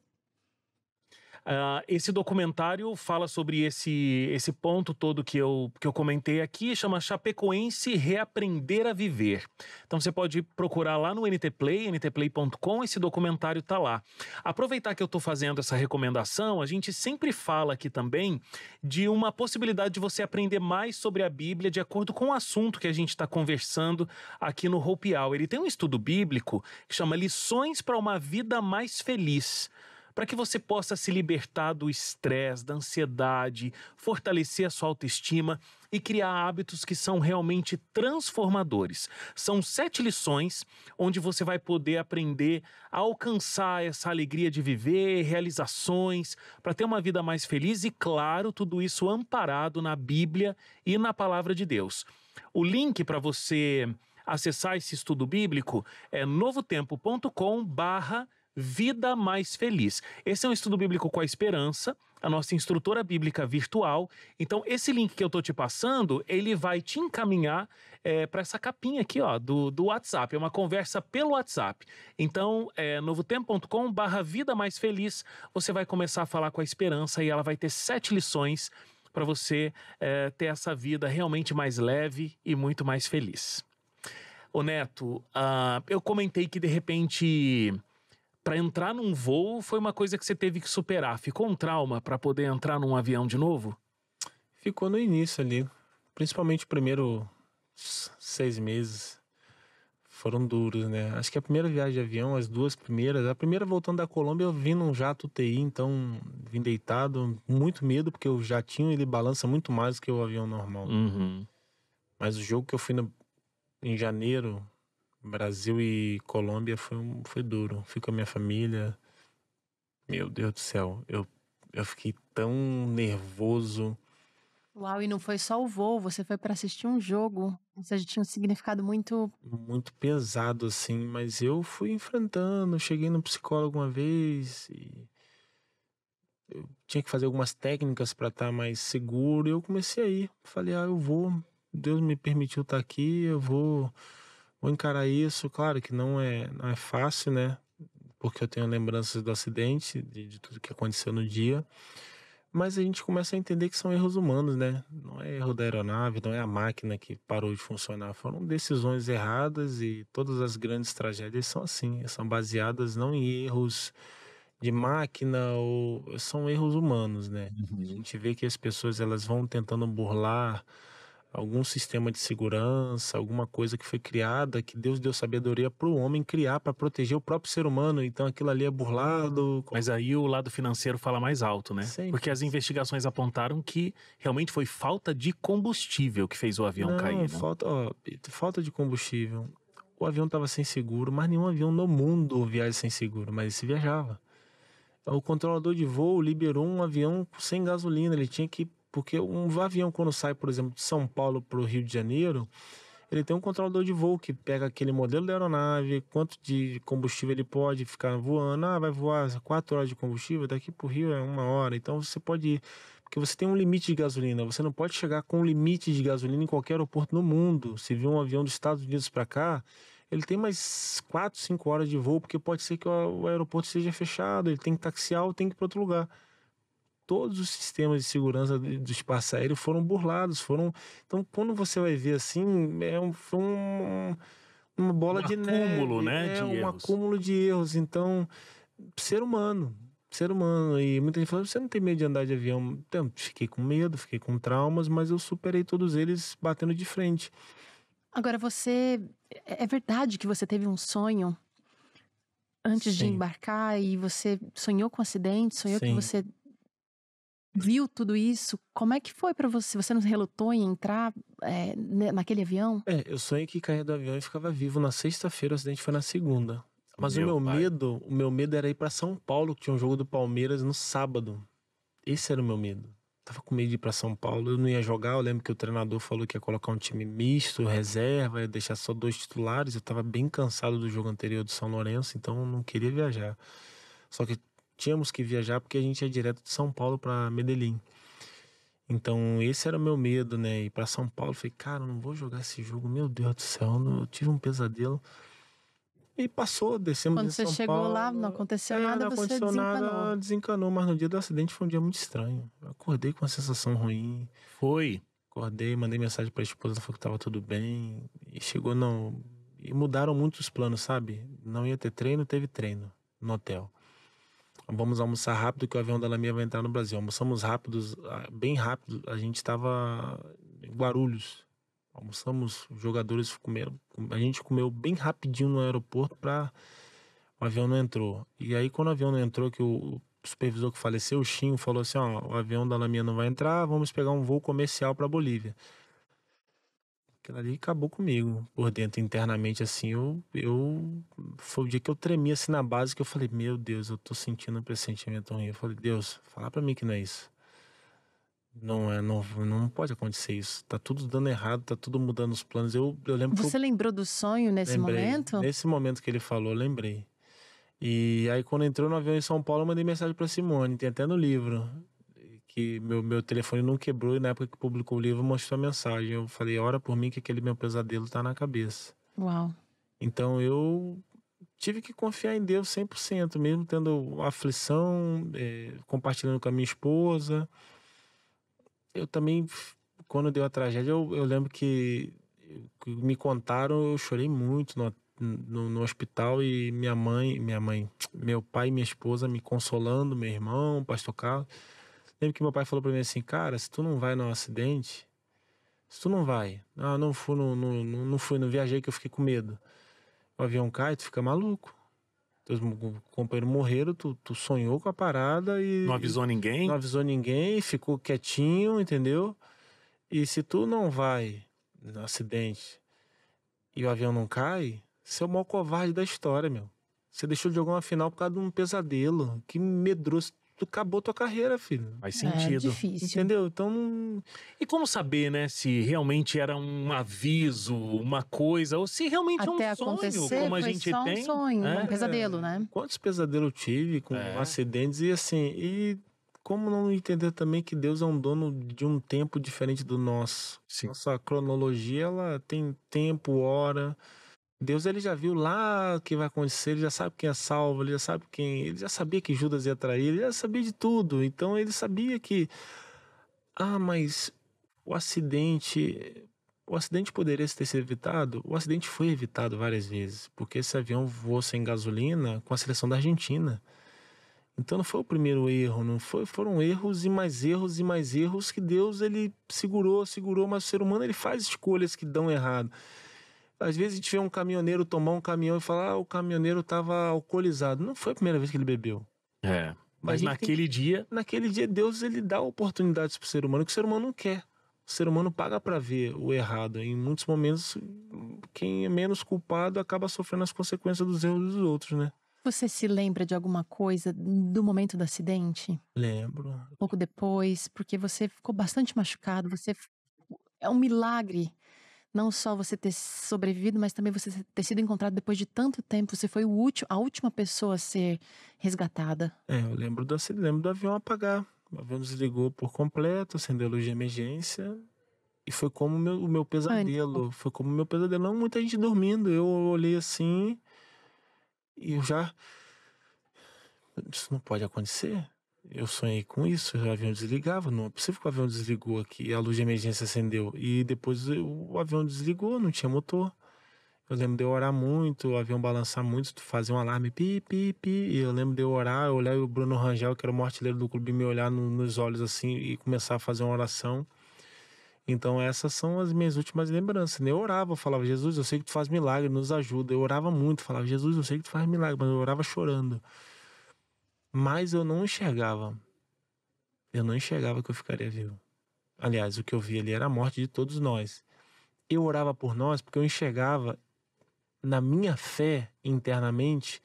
[SPEAKER 1] Esse documentário fala sobre esse ponto todo que eu comentei aqui, chama Chapecoense Reaprender a Viver. Então você pode procurar lá no NT Play, ntplay.com, esse documentário tá lá. Aproveitar que eu tô fazendo essa recomendação, a gente sempre fala aqui também de uma possibilidade de você aprender mais sobre a Bíblia de acordo com o assunto que a gente está conversando aqui no Hope Hour. Ele tem um estudo bíblico que chama Lições para uma Vida Mais Feliz, para que você possa se libertar do estresse, da ansiedade, fortalecer a sua autoestima e criar hábitos que são realmente transformadores. São 7 lições onde você vai poder aprender a alcançar essa alegria de viver, realizações, para ter uma vida mais feliz e, claro, tudo isso amparado na Bíblia e na Palavra de Deus. O link para você acessar esse estudo bíblico é novotempo.com/vida Vida Mais Feliz. Esse é um estudo bíblico com a Esperança, a nossa instrutora bíblica virtual. Então, esse link que eu tô te passando, ele vai te encaminhar para essa capinha aqui, ó, do WhatsApp. É uma conversa pelo WhatsApp. Então, novotempo.com/vida mais feliz, você vai começar a falar com a Esperança e ela vai ter 7 lições para você ter essa vida realmente mais leve e muito mais feliz. Ô Neto, eu comentei que de repente, para entrar num voo foi uma coisa que você teve que superar. Ficou um trauma para poder entrar num avião de novo?
[SPEAKER 3] Ficou no início ali. Principalmente os primeiros 6 meses foram duros, né? Acho que a primeira viagem de avião, as 2 primeiras... A primeira voltando da Colômbia, eu vim num jato UTI, então vim deitado. Muito medo, porque o jatinho, ele balança muito mais do que o avião normal.
[SPEAKER 1] Uhum.
[SPEAKER 3] Mas o jogo que eu fui em janeiro, Brasil e Colômbia, foi duro. Fui com a minha família. Meu Deus do céu, eu fiquei tão nervoso.
[SPEAKER 2] Uau, e não foi só o voo, você foi para assistir um jogo. Ou seja, tinha um significado muito...
[SPEAKER 3] Muito pesado, assim, mas eu fui enfrentando. Cheguei no psicólogo uma vez e eu tinha que fazer algumas técnicas para estar mais seguro. E eu comecei a ir. Falei, eu vou. Deus me permitiu estar aqui, eu vou encarar isso. Claro que não é fácil, né? Porque eu tenho lembranças do acidente, de tudo que aconteceu no dia. Mas a gente começa a entender que são erros humanos, né? Não é erro da aeronave, não é a máquina que parou de funcionar. Foram decisões erradas e todas as grandes tragédias são assim. São baseadas não em erros de máquina, ou são erros humanos, né? A gente vê que as pessoas elas vão tentando burlar algum sistema de segurança, alguma coisa que foi criada, que Deus deu sabedoria para o homem criar para proteger o próprio ser humano. Então aquilo ali é burlado.
[SPEAKER 1] Mas aí o lado financeiro fala mais alto, né?
[SPEAKER 3] Sempre.
[SPEAKER 1] Porque as investigações apontaram que realmente foi falta de combustível que fez o avião cair, né?
[SPEAKER 3] Falta de combustível. O avião estava sem seguro, mas nenhum avião no mundo viaja sem seguro, mas esse viajava. O controlador de voo liberou um avião sem gasolina, ele tinha que... Porque um avião, quando sai, por exemplo, de São Paulo para o Rio de Janeiro, ele tem um controlador de voo que pega aquele modelo da aeronave, quanto de combustível ele pode ficar voando. Vai voar 4 horas de combustível, daqui para o Rio é 1 hora. Então você pode ir, porque você tem um limite de gasolina. Você não pode chegar com um limite de gasolina em qualquer aeroporto no mundo. Se vir um avião dos Estados Unidos para cá, ele tem mais 4, 5 horas de voo, porque pode ser que o aeroporto esteja fechado, ele tem que taxiar ou tem que ir para outro lugar. Todos os sistemas de segurança do espaço aéreo foram burlados, Então, quando você vai ver assim, foi uma bola de neve.
[SPEAKER 1] Um acúmulo, né, de erros.
[SPEAKER 3] Acúmulo de erros. Então, ser humano. E muita gente fala, você não tem medo de andar de avião? Então, fiquei com medo, fiquei com traumas, mas eu superei todos eles batendo de frente.
[SPEAKER 2] Agora, é verdade que você teve um sonho antes de embarcar e você sonhou com acidente, sonhou que você viu tudo isso? Como é que foi pra você? Você não relutou em entrar naquele avião?
[SPEAKER 3] Eu sonhei que caía do avião e ficava vivo na sexta-feira, o acidente foi na segunda. Mas o meu medo era ir pra São Paulo, que tinha um jogo do Palmeiras no sábado. Esse era o meu medo. Tava com medo de ir pra São Paulo, eu não ia jogar. Eu lembro que o treinador falou que ia colocar um time misto, reserva, ia deixar só 2 titulares. Eu tava bem cansado do jogo anterior do São Lourenço, então eu não queria viajar. Só que tínhamos que viajar porque a gente ia direto de São Paulo para Medellín. Então esse era o meu medo, né? Ir para São Paulo. Falei, cara, eu não vou jogar esse jogo. Meu Deus do céu, eu tive um pesadelo. E passou, descemos
[SPEAKER 2] Quando
[SPEAKER 3] de São Paulo.
[SPEAKER 2] você chegou lá, não aconteceu nada,
[SPEAKER 3] não
[SPEAKER 2] você
[SPEAKER 3] aconteceu
[SPEAKER 2] desencanou.
[SPEAKER 3] nada, desencanou. Mas no dia do acidente foi um dia muito estranho. Eu acordei com uma sensação ruim.
[SPEAKER 1] Foi.
[SPEAKER 3] Acordei, mandei mensagem pra esposa, falou que tava tudo bem. E chegou, não... E mudaram muito os planos, sabe? Não ia ter treino, teve treino no hotel. Vamos almoçar rápido que o avião da Lamia vai entrar no Brasil. Almoçamos bem rápido. A gente estava em Guarulhos. Almoçamos, os jogadores comeram. A gente comeu bem rapidinho no aeroporto o avião não entrou. E aí quando o avião não entrou, que o supervisor que faleceu, o Chinho, falou assim, o avião da Lamia não vai entrar, vamos pegar um voo comercial para Bolívia. Aquilo ali acabou comigo, por dentro, internamente, assim, foi o dia que eu tremi, assim, na base, que eu falei, meu Deus, eu tô sentindo um pressentimento ruim. Eu falei, Deus, fala pra mim que não é isso. Não pode acontecer isso. Tá tudo dando errado, tá tudo mudando os planos. Eu lembro
[SPEAKER 2] Você lembrou do sonho nesse momento?
[SPEAKER 3] Nesse momento que ele falou, eu lembrei. E aí, quando entrou no avião em São Paulo, eu mandei mensagem pra Simone, tem até no livro, que meu telefone não quebrou e na época que publicou o livro mostrou a mensagem. Eu falei, ora por mim que aquele meu pesadelo tá na cabeça.
[SPEAKER 2] Uau.
[SPEAKER 3] Então eu tive que confiar em Deus 100%, mesmo tendo aflição, compartilhando com a minha esposa. Eu também, quando deu a tragédia, eu lembro que me contaram, eu chorei muito no hospital e meu pai e minha esposa me consolando, meu irmão, o pastor Carlos. Lembro que meu pai falou pra mim assim, cara, se tu não vai no acidente, se tu não vai, não fui, não viajei que eu fiquei com medo. O avião cai, tu fica maluco. Teus companheiros morreram, tu sonhou com a parada e...
[SPEAKER 1] Não avisou ninguém?
[SPEAKER 3] Não avisou ninguém, ficou quietinho, entendeu? E se tu não vai no acidente e o avião não cai, você é o maior covarde da história, meu. Você deixou de jogar uma final por causa de um pesadelo. Que medroso. Tu acabou tua carreira, filho.
[SPEAKER 1] Faz
[SPEAKER 2] É
[SPEAKER 1] sentido.
[SPEAKER 2] difícil.
[SPEAKER 3] Entendeu? Então...
[SPEAKER 1] E como saber, né, se realmente era um aviso, uma coisa, ou se realmente é um
[SPEAKER 2] Até
[SPEAKER 1] sonho,
[SPEAKER 2] acontecer,
[SPEAKER 1] como a
[SPEAKER 2] foi
[SPEAKER 1] gente
[SPEAKER 2] só
[SPEAKER 1] tem.
[SPEAKER 2] um sonho,
[SPEAKER 1] né?
[SPEAKER 2] um pesadelo, né?
[SPEAKER 3] Quantos pesadelos eu tive com acidentes e assim... E como não entender também que Deus é um dono de um tempo diferente do nosso?
[SPEAKER 1] Sim.
[SPEAKER 3] Nossa cronologia, ela tem tempo, hora... Deus, ele já viu lá o que vai acontecer, ele já sabe quem é salvo, ele já sabe quem... Ele já sabia que Judas ia trair, ele já sabia de tudo. Então, ele sabia que... mas o acidente poderia ter sido evitado? O acidente foi evitado várias vezes, porque esse avião voou sem gasolina com a seleção da Argentina. Então, não foi o primeiro erro, não foi, foram erros e mais erros e mais erros que Deus, ele segurou, mas o ser humano, ele faz escolhas que dão errado. Às vezes a gente vê um caminhoneiro tomar um caminhão e falar, o caminhoneiro estava alcoolizado. Não foi a primeira vez que ele bebeu.
[SPEAKER 1] Mas naquele dia...
[SPEAKER 3] Naquele dia, Deus, ele dá oportunidades para o ser humano que o ser humano não quer. O ser humano paga para ver o errado. Em muitos momentos, quem é menos culpado acaba sofrendo as consequências dos erros dos outros, né?
[SPEAKER 2] Você se lembra de alguma coisa do momento do acidente?
[SPEAKER 3] Lembro.
[SPEAKER 2] Pouco depois, porque você ficou bastante machucado. É um milagre. Não só você ter sobrevivido, mas também você ter sido encontrado depois de tanto tempo. Você foi a última pessoa a ser resgatada.
[SPEAKER 3] Eu lembro do avião apagar. O avião desligou por completo, acendeu a luz de emergência. E foi como o meu pesadelo.
[SPEAKER 2] Pânico.
[SPEAKER 3] Foi como o meu pesadelo. Não, muita gente dormindo. Eu olhei assim e eu já... Isso não pode acontecer. Eu sonhei com isso, o avião desligava, não é possível que o avião desligou aqui, a luz de emergência acendeu e depois o avião desligou, não tinha motor. Eu lembro de eu orar muito, o avião balançar muito, fazer um alarme, pi, pi, pi, e eu lembro de eu orar, eu olhar o Bruno Rangel, que era o maior artilheiro do clube, me olhar nos olhos assim e começar a fazer uma oração. Então essas são as minhas últimas lembranças. Eu orava, eu falava, Jesus, eu sei que tu faz milagre, nos ajuda. Eu orava muito, falava, Jesus, eu sei que tu faz milagre, mas eu orava chorando. Mas eu não enxergava. Eu não enxergava que eu ficaria vivo. Aliás, o que eu vi ali era a morte de todos nós. Eu orava por nós porque eu enxergava na minha fé internamente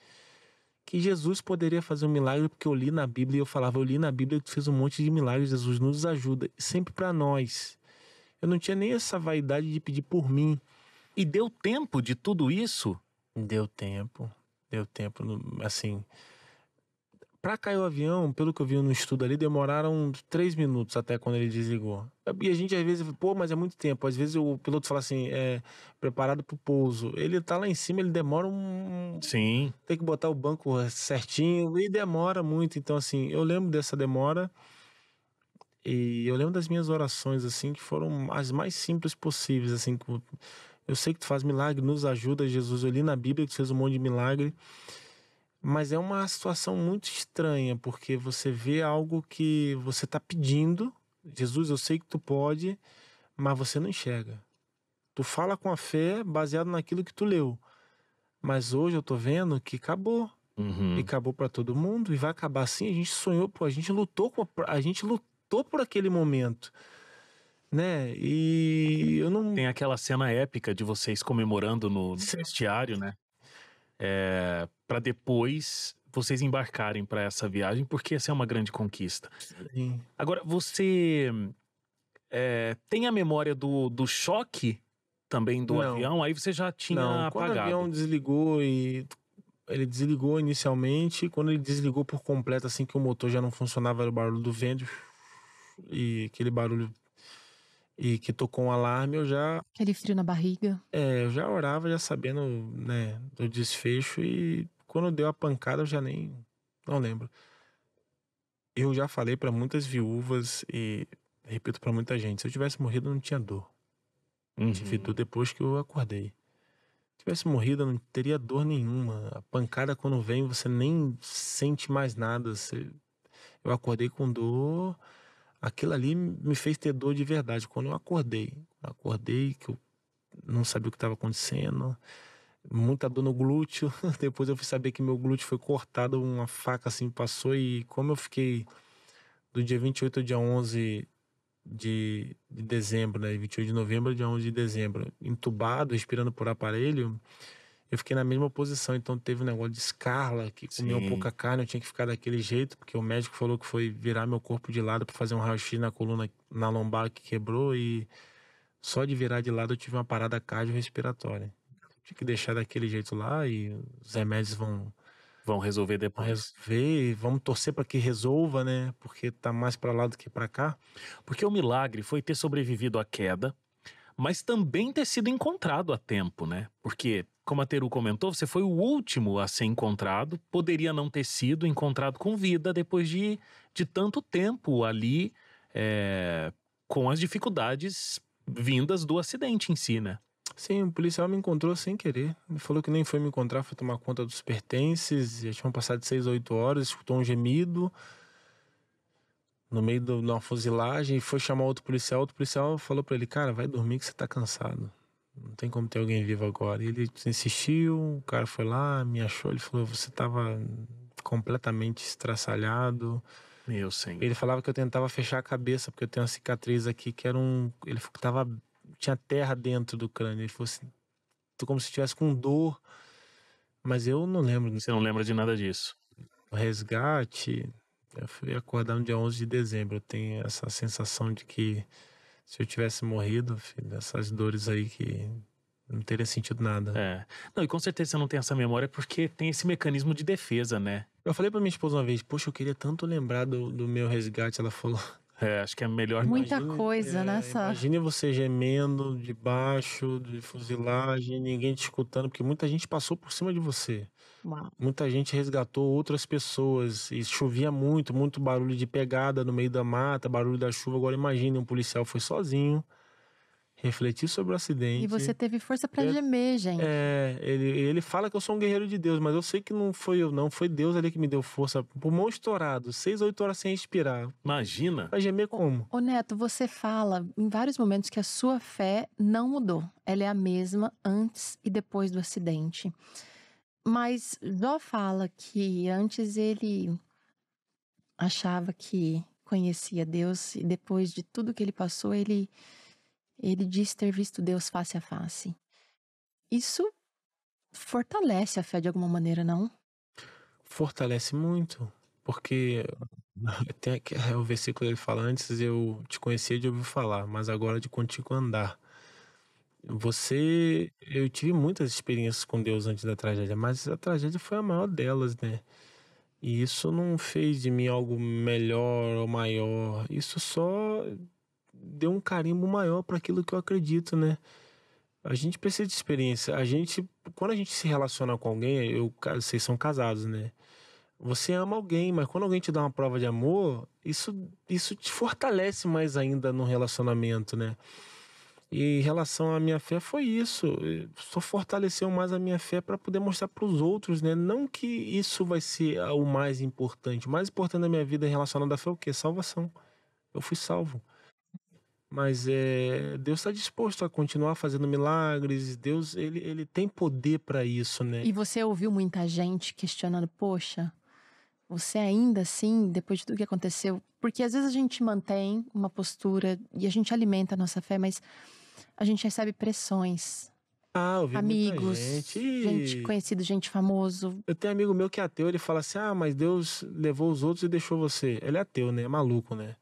[SPEAKER 3] que Jesus poderia fazer um milagre, porque eu li na Bíblia e eu falava, eu li na Bíblia que tu fez um monte de milagres, Jesus nos ajuda, sempre para nós. Eu não tinha nem essa vaidade de pedir por mim.
[SPEAKER 1] E deu tempo de tudo isso?
[SPEAKER 3] Deu tempo, assim... Pra cair o avião, pelo que eu vi no estudo ali, demoraram 3 minutos até quando ele desligou. E a gente às vezes, mas é muito tempo. Às vezes o piloto fala assim, preparado pro pouso. Ele tá lá em cima, ele demora
[SPEAKER 1] Sim.
[SPEAKER 3] Tem que botar o banco certinho e demora muito. Então, assim, eu lembro dessa demora e eu lembro das minhas orações, assim, que foram as mais simples possíveis, assim. Eu sei que tu faz milagre, nos ajuda, Jesus. Eu li na Bíblia que tu fez um monte de milagre. Mas é uma situação muito estranha, porque você vê algo que você está pedindo. Jesus, eu sei que tu pode, mas você não enxerga. Tu fala com a fé baseado naquilo que tu leu. Mas hoje eu tô vendo que acabou.
[SPEAKER 1] Uhum.
[SPEAKER 3] E acabou para todo mundo e vai acabar assim. A gente sonhou, a gente lutou por aquele momento, né? E eu não...
[SPEAKER 1] Tem aquela cena épica de vocês comemorando no vestiário, né? Para depois vocês embarcarem para essa viagem, porque essa é uma grande conquista.
[SPEAKER 3] Sim.
[SPEAKER 1] Agora, você tem a memória do choque também do
[SPEAKER 3] Não.
[SPEAKER 1] avião? Aí você já tinha
[SPEAKER 3] Não, quando o
[SPEAKER 1] apagado.
[SPEAKER 3] avião desligou e Ele desligou inicialmente, quando ele desligou por completo, assim que o motor já não funcionava, era o barulho do vento, e aquele barulho e que tocou um alarme,
[SPEAKER 2] Aquele frio na barriga.
[SPEAKER 3] eu já orava, já sabendo, né, do desfecho, e quando deu a pancada, eu já nem, não lembro. Eu já falei pra muitas viúvas e repito pra muita gente, se eu tivesse morrido, eu não tinha dor. Tive dor depois que eu acordei. Se tivesse morrido, eu não teria dor nenhuma. A pancada, quando vem, você nem sente mais nada. Eu acordei com dor. Aquilo ali me fez ter dor de verdade. Quando eu acordei, que eu não sabia o que estava acontecendo. Muita dor no glúteo. Depois eu fui saber que meu glúteo foi cortado, uma faca assim passou. E como eu fiquei do dia 28 ao dia 11 de dezembro, né? 28 de novembro ao dia 11 de dezembro, entubado, respirando por aparelho, eu fiquei na mesma posição. Então teve um negócio de escarla, que comia um pouca carne, eu tinha que ficar daquele jeito, porque o médico falou que foi virar meu corpo de lado para fazer um raio-x na coluna, na lombar que quebrou, e só de virar de lado eu tive uma parada cardiorrespiratória. Tinha que deixar daquele jeito lá e os remédios
[SPEAKER 1] Vão resolver depois.
[SPEAKER 3] resolver, e vamos torcer para que resolva, né? Porque tá mais para lá do que para cá.
[SPEAKER 1] Porque o milagre foi ter sobrevivido à queda, mas também ter sido encontrado a tempo, né? Porque, como a Teru comentou, você foi o último a ser encontrado, poderia não ter sido encontrado com vida depois de tanto tempo ali, com as dificuldades vindas do acidente em si, né?
[SPEAKER 3] Sim, o policial me encontrou sem querer. Ele falou que nem foi me encontrar, foi tomar conta dos pertences. Já tinham passado 6 a 8 horas, escutou um gemido no meio de uma fuzilagem, foi chamar outro policial. Outro policial falou pra ele, cara, vai dormir que você tá cansado. Não tem como ter alguém vivo agora. E ele insistiu, o cara foi lá, me achou, ele falou, você tava completamente estraçalhado.
[SPEAKER 1] Meu senhor.
[SPEAKER 3] Ele falava que eu tentava fechar a cabeça, porque eu tenho uma cicatriz aqui que era ele falou que tinha terra dentro do crânio. Ele falou assim, tô como se estivesse com dor, mas eu não lembro.
[SPEAKER 1] Você não lembra de nada disso?
[SPEAKER 3] O resgate, eu fui acordar no dia 11 de dezembro. Eu tenho essa sensação de que se eu tivesse morrido, filho, essas dores aí que não teria sentido nada.
[SPEAKER 1] Não, e com certeza você não tem essa memória porque tem esse mecanismo de defesa, né?
[SPEAKER 3] Eu falei pra minha esposa uma vez, poxa, eu queria tanto lembrar do meu resgate. Ela falou,
[SPEAKER 1] Acho que é melhor.
[SPEAKER 2] Muita coisa nessa.
[SPEAKER 3] imagine você gemendo debaixo de fuzilagem, ninguém te escutando, porque muita gente passou por cima de você.
[SPEAKER 2] Uau.
[SPEAKER 3] Muita gente resgatou outras pessoas e chovia muito, muito barulho de pegada no meio da mata, barulho da chuva. Agora imagine, um policial foi sozinho, refletir sobre o acidente.
[SPEAKER 2] E você teve força pra gemer, gente.
[SPEAKER 3] Ele fala que eu sou um guerreiro de Deus, mas eu sei que não foi eu, não. Foi Deus ali que me deu força. Pulmão estourado, 6 a 8 horas sem respirar.
[SPEAKER 1] Imagina.
[SPEAKER 3] Vai gemer como?
[SPEAKER 2] Ô Neto, você fala em vários momentos que a sua fé não mudou. Ela é a mesma antes e depois do acidente. Mas Jó fala que antes ele achava que conhecia Deus e depois de tudo que ele passou, ele diz ter visto Deus face a face. Isso fortalece a fé de alguma maneira, não?
[SPEAKER 3] Fortalece muito, porque tem o versículo ele fala, antes eu te conhecia de ouvir falar, mas agora de contigo andar. Eu tive muitas experiências com Deus antes da tragédia, mas a tragédia foi a maior delas, né? E isso não fez de mim algo melhor ou maior. Isso só deu um carimbo maior para aquilo que eu acredito, né? A gente precisa de experiência. Quando a gente se relaciona com alguém, vocês são casados, né? Você ama alguém, mas quando alguém te dá uma prova de amor, isso te fortalece mais ainda no relacionamento, né? E em relação à minha fé foi isso. Só fortaleceu mais a minha fé para poder mostrar para os outros, né? Não que isso vai ser o mais importante. O mais importante da minha vida relacionado à fé é o quê? Salvação. Eu fui salvo. Mas Deus está disposto a continuar fazendo milagres. Deus, ele tem poder para isso, né?
[SPEAKER 2] E você ouviu muita gente questionando, poxa, você ainda assim, depois de tudo que aconteceu? Porque às vezes a gente mantém uma postura e a gente alimenta a nossa fé, mas a gente recebe pressões.
[SPEAKER 3] Ouvi
[SPEAKER 2] Amigos,
[SPEAKER 3] muita
[SPEAKER 2] gente conhecida, gente famoso.
[SPEAKER 3] Eu tenho um amigo meu que é ateu, ele fala assim, mas Deus levou os outros e deixou você. Ele é ateu, né? É maluco, né?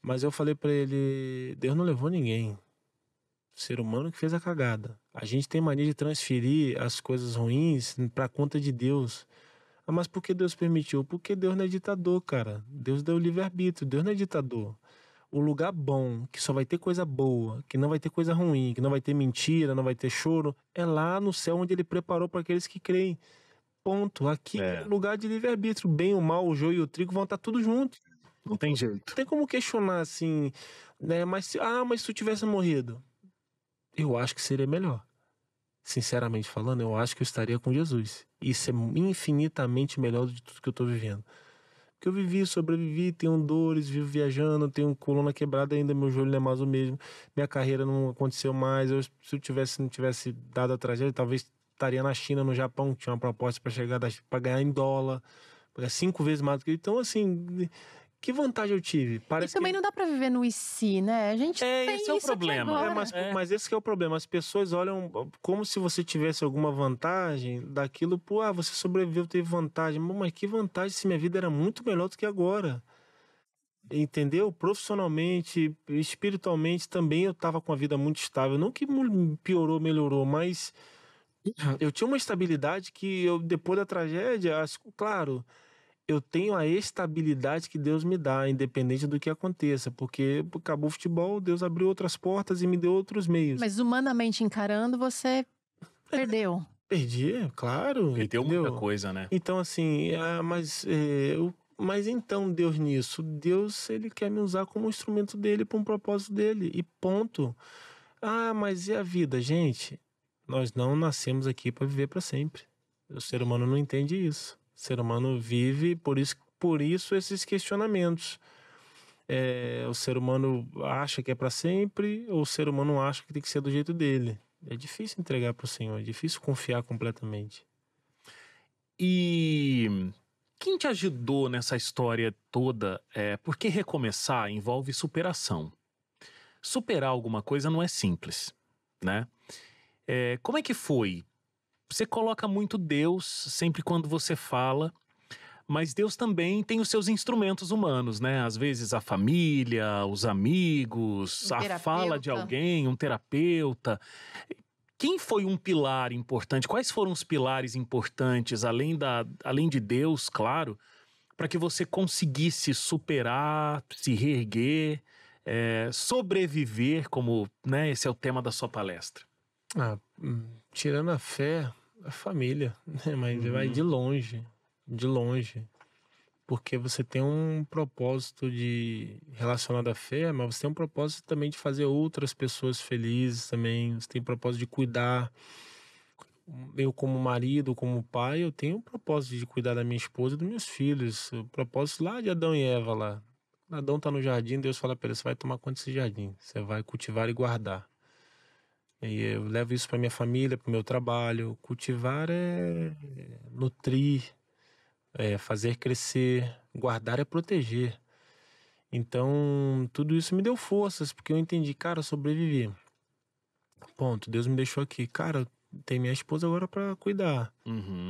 [SPEAKER 3] Mas eu falei pra ele, Deus não levou ninguém. O ser humano que fez a cagada. A gente tem mania de transferir as coisas ruins pra conta de Deus. Ah, mas por que Deus permitiu? Porque Deus não é ditador, cara. Deus deu livre-arbítrio, Deus não é ditador. O lugar bom, que só vai ter coisa boa, que não vai ter coisa ruim, que não vai ter mentira, não vai ter choro, é lá no céu onde ele preparou para aqueles que creem. Ponto. Aqui é lugar de livre-arbítrio. Bem, o mal, o joio e o trigo vão estar tudo junto.
[SPEAKER 1] Não tem jeito.
[SPEAKER 3] Não tem como questionar assim, né? Mas se tu tivesse morrido, eu acho que seria melhor. Sinceramente falando, eu acho que eu estaria com Jesus. Isso é infinitamente melhor do que tudo que eu tô vivendo. Porque eu vivi, sobrevivi, tenho dores, vivo viajando, tenho coluna quebrada ainda, meu joelho não é mais o mesmo. Minha carreira não aconteceu mais. Se eu não tivesse dado a tragédia, talvez estaria na China, no Japão, tinha uma proposta para chegar para ganhar em dólar, pagar 5 vezes mais do que. Então, assim, que vantagem eu tive?
[SPEAKER 2] Parece também não dá pra viver no IC, né? A gente tem
[SPEAKER 1] esse é o problema.
[SPEAKER 3] Mas esse que é o problema. As pessoas olham como se você tivesse alguma vantagem daquilo. Pô, você sobreviveu, teve vantagem. Mas que vantagem se minha vida era muito melhor do que agora? Entendeu? Profissionalmente, espiritualmente também eu tava com a vida muito estável. Não que piorou, melhorou, mas eu tinha uma estabilidade que eu, depois da tragédia, claro, eu tenho a estabilidade que Deus me dá, independente do que aconteça, porque acabou o futebol, Deus abriu outras portas e me deu outros meios.
[SPEAKER 2] Mas humanamente encarando, você perdeu.
[SPEAKER 3] Perdi, claro.
[SPEAKER 1] Perdeu muita coisa, né?
[SPEAKER 3] Então, assim, mas então Deus nisso, Deus, ele quer me usar como instrumento dele para um propósito dele, e ponto. Ah, mas e a vida? Gente, nós não nascemos aqui para viver para sempre. O ser humano não entende isso. O ser humano vive, por isso esses questionamentos. O ser humano acha que é para sempre, ou o ser humano acha que tem que ser do jeito dele. É difícil entregar para o Senhor, é difícil confiar completamente.
[SPEAKER 1] E quem te ajudou nessa história toda? Porque recomeçar envolve superação. Superar alguma coisa não é simples, né? Como é que foi? Você coloca muito Deus sempre quando você fala, mas Deus também tem os seus instrumentos humanos, né? Às vezes a família, os amigos, a fala de alguém, um terapeuta. Quem foi um pilar importante? Quais foram os pilares importantes, além de Deus, claro, para que você conseguisse superar, se reerguer, sobreviver, como, né, esse é o tema da sua palestra?
[SPEAKER 3] Tirando a fé, a família, né? Mas vai de longe, porque você tem um propósito relacionado à fé, mas você tem um propósito também de fazer outras pessoas felizes também, você tem um propósito de cuidar. Eu como marido, como pai, eu tenho um propósito de cuidar da minha esposa e dos meus filhos, o propósito lá de Adão e Eva lá. Adão tá no jardim, Deus fala para ele, você vai tomar conta desse jardim, você vai cultivar e guardar. E eu levo isso para minha família, para o meu trabalho. Cultivar é nutrir, é fazer crescer. Guardar é proteger. Então, tudo isso me deu forças, porque eu entendi, cara, eu sobrevivi. Ponto, Deus me deixou aqui. Cara, tem minha esposa agora para cuidar.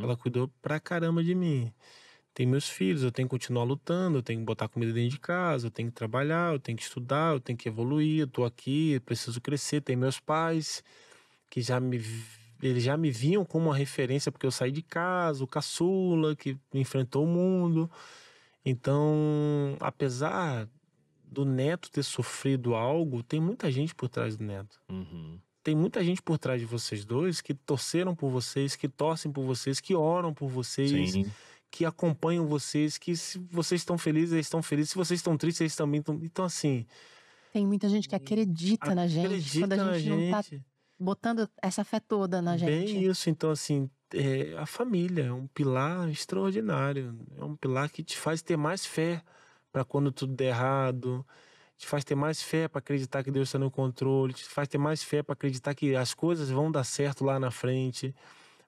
[SPEAKER 3] Ela cuidou pra caramba de mim. Tem meus filhos, eu tenho que continuar lutando, eu tenho que botar comida dentro de casa, eu tenho que trabalhar, eu tenho que estudar, eu tenho que evoluir, eu tô aqui, preciso crescer. Tem meus pais, que eles já me viam como uma referência, porque eu saí de casa, o caçula, que enfrentou o mundo. Então, apesar do Neto ter sofrido algo, tem muita gente por trás do Neto. Tem muita gente por trás de vocês dois, que torceram por vocês, que torcem por vocês, que oram por vocês. Sim. Que acompanham vocês, que se vocês estão felizes, eles estão felizes, se vocês estão tristes, eles também estão. Então, assim.
[SPEAKER 2] Tem muita gente que acredita na gente, quando a gente não tá botando essa fé toda na gente.
[SPEAKER 3] Bem isso, então, assim, a família é um pilar extraordinário, é um pilar que te faz ter mais fé para quando tudo der errado, te faz ter mais fé para acreditar que Deus está no controle, te faz ter mais fé para acreditar que as coisas vão dar certo lá na frente.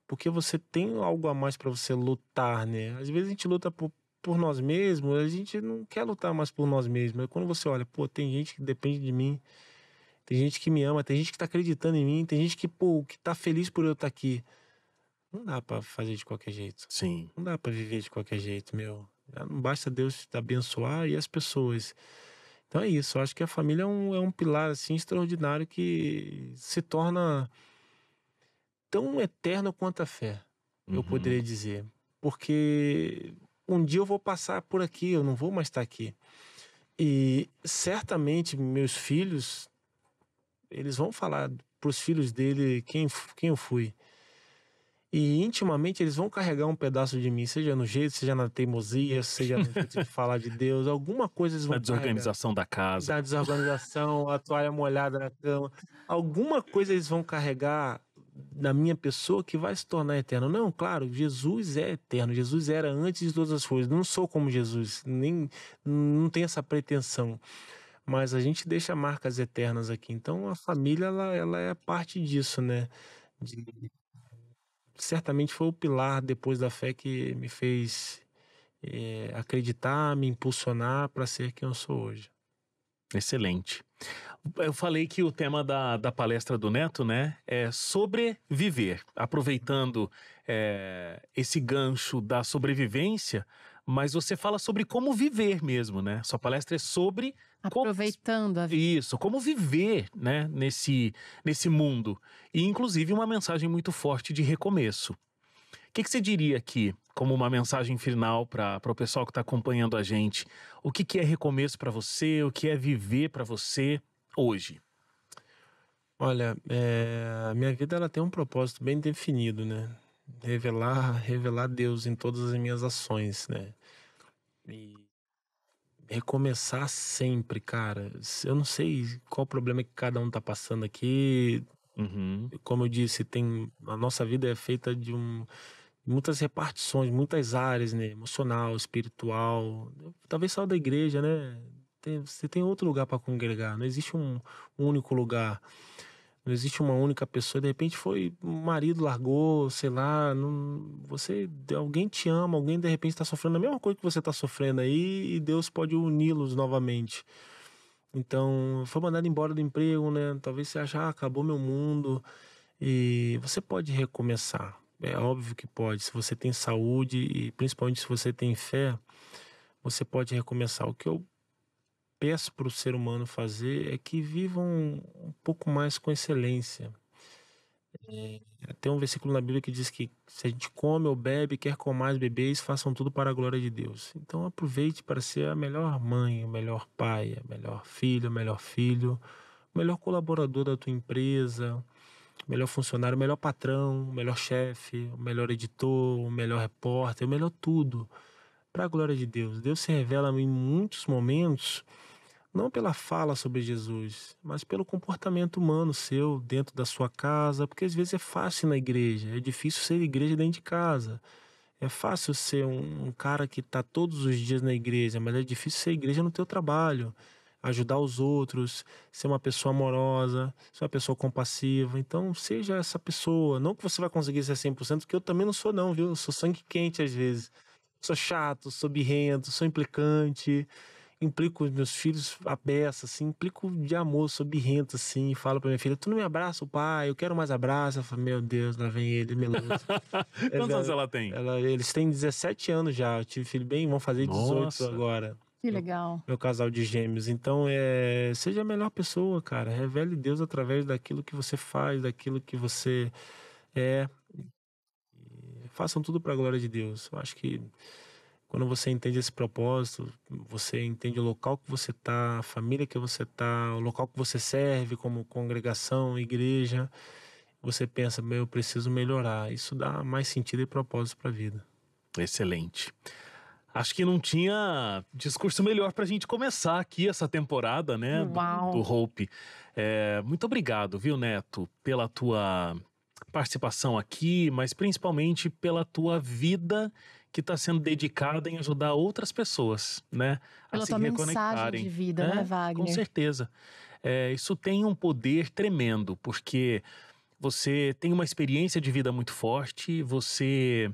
[SPEAKER 3] Porque você tem algo a mais para você lutar, né? Às vezes a gente luta por nós mesmos, a gente não quer lutar mais por nós mesmos. Quando você olha, tem gente que depende de mim, tem gente que me ama, tem gente que tá acreditando em mim, tem gente que tá feliz por eu estar aqui. Não dá para fazer de qualquer jeito.
[SPEAKER 1] Sim.
[SPEAKER 3] Não dá para viver de qualquer jeito, meu. Não basta Deus te abençoar e as pessoas. Então é isso, eu acho que a família é um pilar assim extraordinário que se torna tão eterno quanto a fé, eu
[SPEAKER 1] Uhum.
[SPEAKER 3] poderia dizer. Porque um dia eu vou passar por aqui, eu não vou mais estar aqui. E certamente meus filhos, eles vão falar para os filhos dele quem eu fui. E intimamente eles vão carregar um pedaço de mim, seja no jeito, seja na teimosia, seja no jeito de falar de Deus, alguma coisa eles
[SPEAKER 1] Na
[SPEAKER 3] vão carregar.
[SPEAKER 1] desorganização da casa.
[SPEAKER 3] Da desorganização, a toalha molhada na cama. Alguma coisa eles vão carregar da minha pessoa que vai se tornar eterno. Não, claro, Jesus é eterno. Jesus era antes de todas as coisas. Não sou como Jesus, nem não tenho essa pretensão. Mas a gente deixa marcas eternas aqui. Então a família ela é parte disso, né? De- certamente foi o pilar depois da fé que me fez acreditar, me impulsionar para ser quem eu sou hoje.
[SPEAKER 1] Excelente. Eu falei que o tema da palestra do Neto, né, é sobreviver. Aproveitando esse gancho da sobrevivência, mas você fala sobre como viver mesmo, né? Sua palestra é sobre
[SPEAKER 2] Aproveitando a vida.
[SPEAKER 1] isso, como viver, né, nesse mundo. E, inclusive, uma mensagem muito forte de recomeço. O que você diria aqui, como uma mensagem final para o pessoal que está acompanhando a gente? O que é recomeço para você? O que é viver para você hoje?
[SPEAKER 3] Olha, a minha vida ela tem um propósito bem definido, né? Revelar Deus em todas as minhas ações, né? E recomeçar sempre, cara. Eu não sei qual o problema que cada um tá passando aqui.
[SPEAKER 1] Uhum.
[SPEAKER 3] Como eu disse, a nossa vida é feita de muitas repartições, muitas áreas, né? Emocional, espiritual. Talvez só da igreja, né? Você tem outro lugar para congregar. Não existe um único lugar. Não existe uma única pessoa. De repente foi um marido largou, sei lá. Alguém te ama, alguém de repente está sofrendo a mesma coisa que você está sofrendo aí e Deus pode uni-los novamente. Então, foi mandado embora do emprego, né? Talvez você ache, acabou meu mundo. E você pode recomeçar. É óbvio que pode. Se você tem saúde e principalmente se você tem fé, você pode recomeçar. O que eu peço para o ser humano fazer é que vivam um pouco mais com excelência. Tem um versículo na Bíblia que diz que se a gente come ou bebe, quer comais, bebeis, façam tudo para a glória de Deus. Então aproveite para ser a melhor mãe, o melhor pai, a melhor filha, o melhor filho, o melhor colaborador da tua empresa, o melhor funcionário, o melhor patrão, o melhor chefe, o melhor editor, o melhor repórter, o melhor tudo. Para a glória de Deus. Deus se revela em muitos momentos, não pela fala sobre Jesus, mas pelo comportamento humano seu dentro da sua casa, porque às vezes é fácil ir na igreja, é difícil ser igreja dentro de casa. É fácil ser um cara que está todos os dias na igreja, mas é difícil ser igreja no teu trabalho, ajudar os outros, ser uma pessoa amorosa, ser uma pessoa compassiva. Então, seja essa pessoa. Não que você vai conseguir ser 100%, porque eu também não sou não, viu? Eu sou sangue quente às vezes. Sou chato, sou birrento, sou implicante, implico os meus filhos à beça, assim, implico de amor, sou birrento, assim, falo pra minha filha, tu não me abraça, o pai, eu quero mais abraço. Eu falo, meu Deus, lá vem ele, meloso.
[SPEAKER 1] Quantos anos ela tem?
[SPEAKER 3] Eles têm 17 anos já, eu tive filho vão fazer 18
[SPEAKER 1] Nossa.
[SPEAKER 3] agora.
[SPEAKER 2] Que legal.
[SPEAKER 3] Meu casal de gêmeos. Então, seja a melhor pessoa, cara. Revele Deus através daquilo que você faz, daquilo que você é. Façam tudo para a glória de Deus. Eu acho que quando você entende esse propósito, você entende o local que você está, a família que você está, o local que você serve como congregação, igreja, você pensa, eu preciso melhorar. Isso dá mais sentido e propósito para a vida.
[SPEAKER 1] Excelente. Acho que não tinha discurso melhor pra gente começar aqui essa temporada, né,
[SPEAKER 2] Uau.
[SPEAKER 1] do Hope. Muito obrigado, viu, Neto, pela tua participação aqui, mas principalmente pela tua vida que está sendo dedicada em ajudar outras pessoas, né, a
[SPEAKER 2] Pela
[SPEAKER 1] se
[SPEAKER 2] tua mensagem
[SPEAKER 1] reconectarem.
[SPEAKER 2] de vida, né,
[SPEAKER 1] Com
[SPEAKER 2] Wagner?
[SPEAKER 1] certeza. Isso tem um poder tremendo, porque você tem uma experiência de vida muito forte, você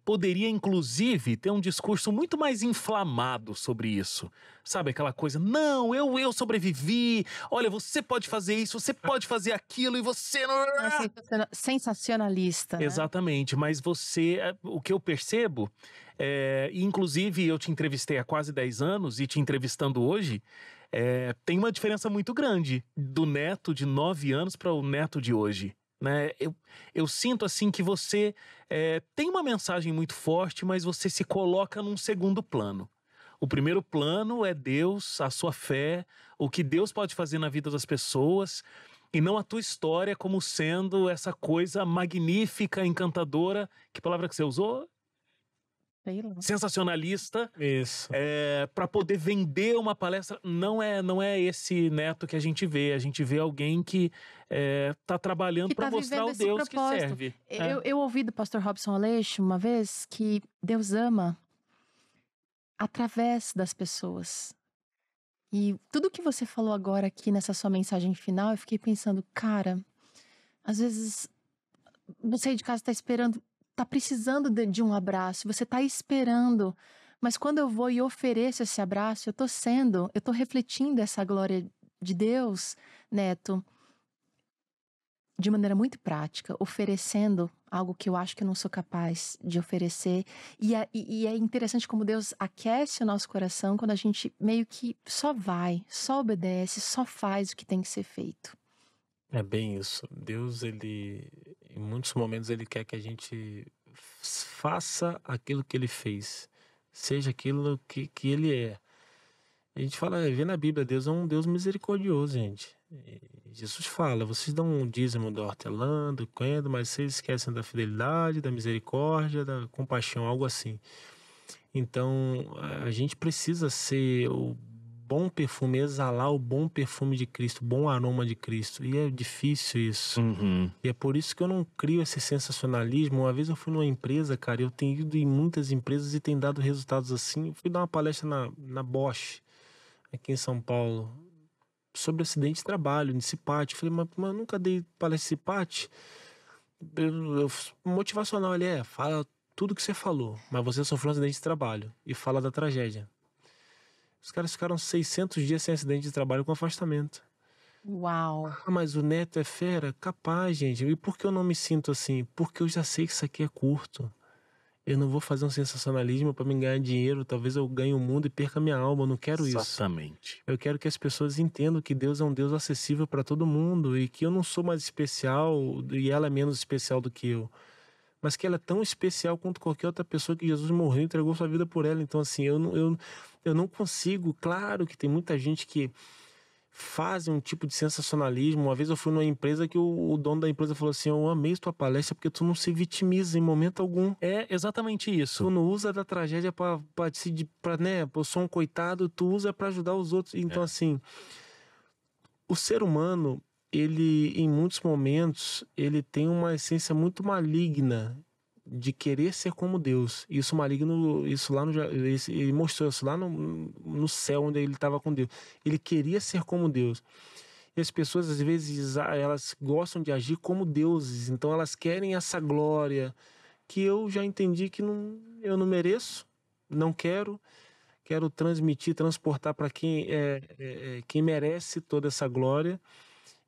[SPEAKER 1] poderia, inclusive, ter um discurso muito mais inflamado sobre isso. Sabe, aquela coisa, não, eu sobrevivi, olha, você pode fazer isso, você pode fazer aquilo, e você não...
[SPEAKER 2] É sensacionalista, né?
[SPEAKER 1] Exatamente, mas o que eu percebo E inclusive eu te entrevistei há quase 10 anos e te entrevistando hoje, tem uma diferença muito grande do neto de 9 anos para o neto de hoje, né? Eu sinto assim que você tem uma mensagem muito forte, mas você se coloca num segundo plano. O primeiro plano é Deus, a sua fé, o que Deus pode fazer na vida das pessoas, e não a tua história como sendo essa coisa magnífica, encantadora. Que palavra que você usou?
[SPEAKER 2] Sei lá.
[SPEAKER 1] Sensacionalista.
[SPEAKER 3] Isso.
[SPEAKER 1] Para poder vender uma palestra. Não é esse neto que a gente vê. A gente vê alguém que tá trabalhando
[SPEAKER 2] Que
[SPEAKER 1] para
[SPEAKER 2] tá
[SPEAKER 1] mostrar
[SPEAKER 2] vivendo
[SPEAKER 1] o
[SPEAKER 2] esse
[SPEAKER 1] Deus que
[SPEAKER 2] propósito.
[SPEAKER 1] serve.
[SPEAKER 2] Eu ouvi do pastor Robson Aleixo uma vez que Deus ama através das pessoas. E tudo que você falou agora aqui nessa sua mensagem final, eu fiquei pensando, cara, às vezes você aí de casa tá esperando, tá precisando de um abraço, você tá esperando, mas quando eu vou e ofereço esse abraço, eu tô refletindo essa glória de Deus, Neto, de maneira muito prática, oferecendo algo que eu acho que eu não sou capaz de oferecer. E é interessante como Deus aquece o nosso coração quando a gente meio que só vai, só obedece, só faz o que tem que ser feito.
[SPEAKER 3] É bem isso. Deus, ele, em muitos momentos, ele quer que a gente faça aquilo que ele fez, seja aquilo que ele é. A gente vê na Bíblia, Deus é um Deus misericordioso, gente. E Jesus fala, vocês dão um dízimo da hortelã, do coentro, mas vocês esquecem da fidelidade, da misericórdia, da compaixão, algo assim. Então, a gente precisa ser o bom perfume, exalar o bom perfume de Cristo, o bom aroma de Cristo. E é difícil isso.
[SPEAKER 1] Uhum.
[SPEAKER 3] E é por isso que eu não crio esse sensacionalismo. Uma vez eu fui numa empresa, cara, eu tenho ido em muitas empresas e tem dado resultados assim. Eu fui dar uma palestra na Bosch, aqui em São Paulo, sobre acidente de trabalho, de CIPAT. Eu falei, mas eu nunca dei palestra de CIPAT. Motivacional, ele fala tudo que você falou, mas você sofreu um acidente de trabalho e fala da tragédia. Os caras ficaram 600 dias sem acidente de trabalho com afastamento.
[SPEAKER 2] Uau!
[SPEAKER 3] Ah, mas o Neto é fera? Capaz, gente. E por que eu não me sinto assim? Porque eu já sei que isso aqui é curto. Eu não vou fazer um sensacionalismo para me ganhar dinheiro. Talvez eu ganhe o mundo e perca minha alma. Eu não quero isso.
[SPEAKER 1] Exatamente.
[SPEAKER 3] Eu quero que as pessoas entendam que Deus é um Deus acessível para todo mundo e que eu não sou mais especial e ela é menos especial do que eu. Mas que ela é tão especial quanto qualquer outra pessoa que Jesus morreu e entregou sua vida por ela. Então, assim, eu não consigo. Claro que tem muita gente que faz um tipo de sensacionalismo. Uma vez eu fui numa empresa que o dono da empresa falou assim, eu amei tua palestra porque tu não se vitimiza em momento algum.
[SPEAKER 1] É exatamente isso.
[SPEAKER 3] Tu não usa da tragédia né, eu sou um coitado, tu usa para ajudar os outros. Então, assim, o ser humano, ele, em muitos momentos, ele tem uma essência muito maligna de querer ser como Deus. Isso maligno, isso lá ele mostrou isso lá no céu, onde ele estava com Deus. Ele queria ser como Deus. E as pessoas, às vezes, elas gostam de agir como deuses. Então, elas querem essa glória que eu já entendi que eu não mereço, não quero. Quero transmitir, transportar para quem merece toda essa glória.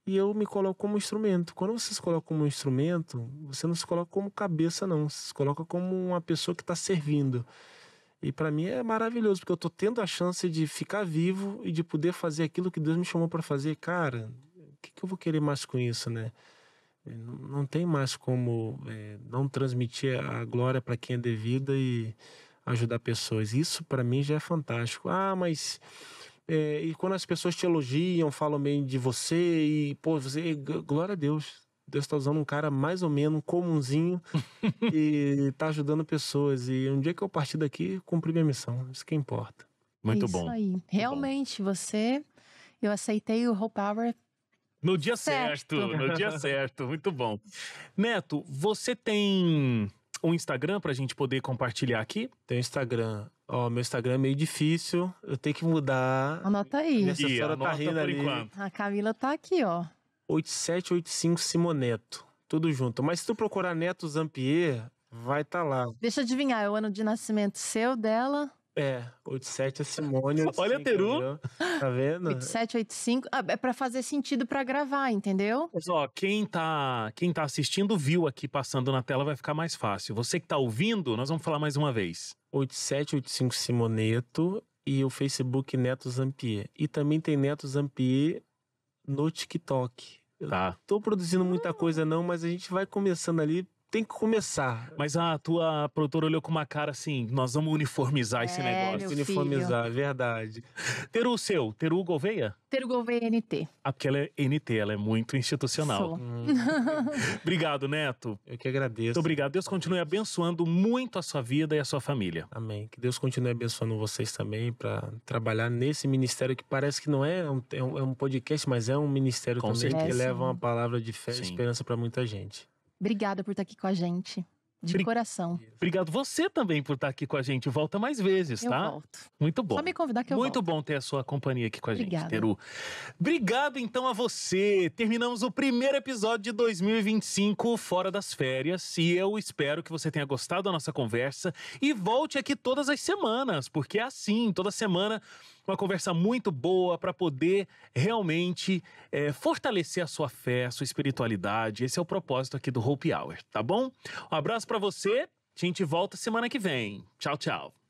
[SPEAKER 3] E eu me coloco como instrumento. Quando você se coloca como instrumento, você não se coloca como cabeça, não. Você se coloca como uma pessoa que está servindo. E para mim é maravilhoso, porque eu estou tendo a chance de ficar vivo e de poder fazer aquilo que Deus me chamou para fazer. Cara, o que eu vou querer mais com isso, né? Não tem mais como não transmitir a glória para quem é devida e ajudar pessoas. Isso para mim já é fantástico. Ah, mas... e quando as pessoas te elogiam, falam bem de você e, pô, glória a Deus. Deus está usando um cara mais ou menos comunzinho e tá ajudando pessoas. E um dia que eu partir daqui, cumpri minha missão. Isso que importa.
[SPEAKER 1] Muito
[SPEAKER 2] Isso
[SPEAKER 1] bom.
[SPEAKER 2] aí. Realmente, eu aceitei o Hope Hour.
[SPEAKER 1] No dia certo, no dia certo. Muito bom. Neto, você tem um Instagram pra gente poder compartilhar aqui?
[SPEAKER 3] Tem o Instagram. Meu Instagram é meio difícil. Eu tenho que mudar.
[SPEAKER 2] Anota aí.
[SPEAKER 3] Minha assessora tá rindo ali.
[SPEAKER 1] Enquanto.
[SPEAKER 2] A Camila tá aqui, ó.
[SPEAKER 3] 8785 Simoneto. Tudo junto. Mas se tu procurar Neto Zampier, vai estar lá.
[SPEAKER 2] Deixa eu adivinhar, é o ano de nascimento seu, dela.
[SPEAKER 3] 87 é Simone. 85,
[SPEAKER 1] Olha, Teru.
[SPEAKER 3] Entendeu? Tá vendo?
[SPEAKER 2] 8785. É pra fazer sentido pra gravar, entendeu?
[SPEAKER 1] Mas, ó, quem tá assistindo viu aqui passando na tela, vai ficar mais fácil. Você que tá ouvindo, nós vamos falar mais uma vez.
[SPEAKER 3] 8785 Simoneto e o Facebook Neto Zampier. E também tem Neto Zampier no TikTok.
[SPEAKER 1] Tá.
[SPEAKER 3] Tô produzindo muita coisa não, mas a gente vai começando ali. Tem que começar.
[SPEAKER 1] Mas a tua produtora olhou com uma cara assim, nós vamos uniformizar esse negócio.
[SPEAKER 2] meu
[SPEAKER 3] Uniformizar, verdade.
[SPEAKER 1] Teru seu, Teru Gouveia?
[SPEAKER 2] Teru Gouveia NT.
[SPEAKER 1] Ah, porque ela é NT, ela é muito institucional.
[SPEAKER 2] Sou.
[SPEAKER 1] Obrigado, Neto.
[SPEAKER 3] Eu que agradeço.
[SPEAKER 1] Muito obrigado. Deus continue abençoando muito a sua vida e a sua família.
[SPEAKER 3] Amém. Que Deus continue abençoando vocês também para trabalhar nesse ministério que parece que não é um podcast, mas é um ministério
[SPEAKER 1] Com
[SPEAKER 3] também
[SPEAKER 1] certeza.
[SPEAKER 3] que leva uma palavra de fé e
[SPEAKER 1] Sim.
[SPEAKER 3] esperança para muita gente.
[SPEAKER 2] Obrigada por estar aqui com a gente. De coração.
[SPEAKER 1] Obrigado você também por estar aqui com a gente. Volta mais vezes,
[SPEAKER 2] Eu
[SPEAKER 1] tá?
[SPEAKER 2] volto.
[SPEAKER 1] Muito bom.
[SPEAKER 2] Só me convidar que eu
[SPEAKER 1] Muito
[SPEAKER 2] volto.
[SPEAKER 1] bom ter a sua companhia aqui com a gente,
[SPEAKER 2] Obrigada.
[SPEAKER 1] Teru. Obrigado, então, a você. Terminamos o primeiro episódio de 2025, Fora das Férias. E eu espero que você tenha gostado da nossa conversa. E volte aqui todas as semanas, porque é assim, toda semana, uma conversa muito boa para poder realmente fortalecer a sua fé, a sua espiritualidade. Esse é o propósito aqui do Hope Hour, tá bom? Um abraço para você. A gente volta semana que vem. Tchau, tchau.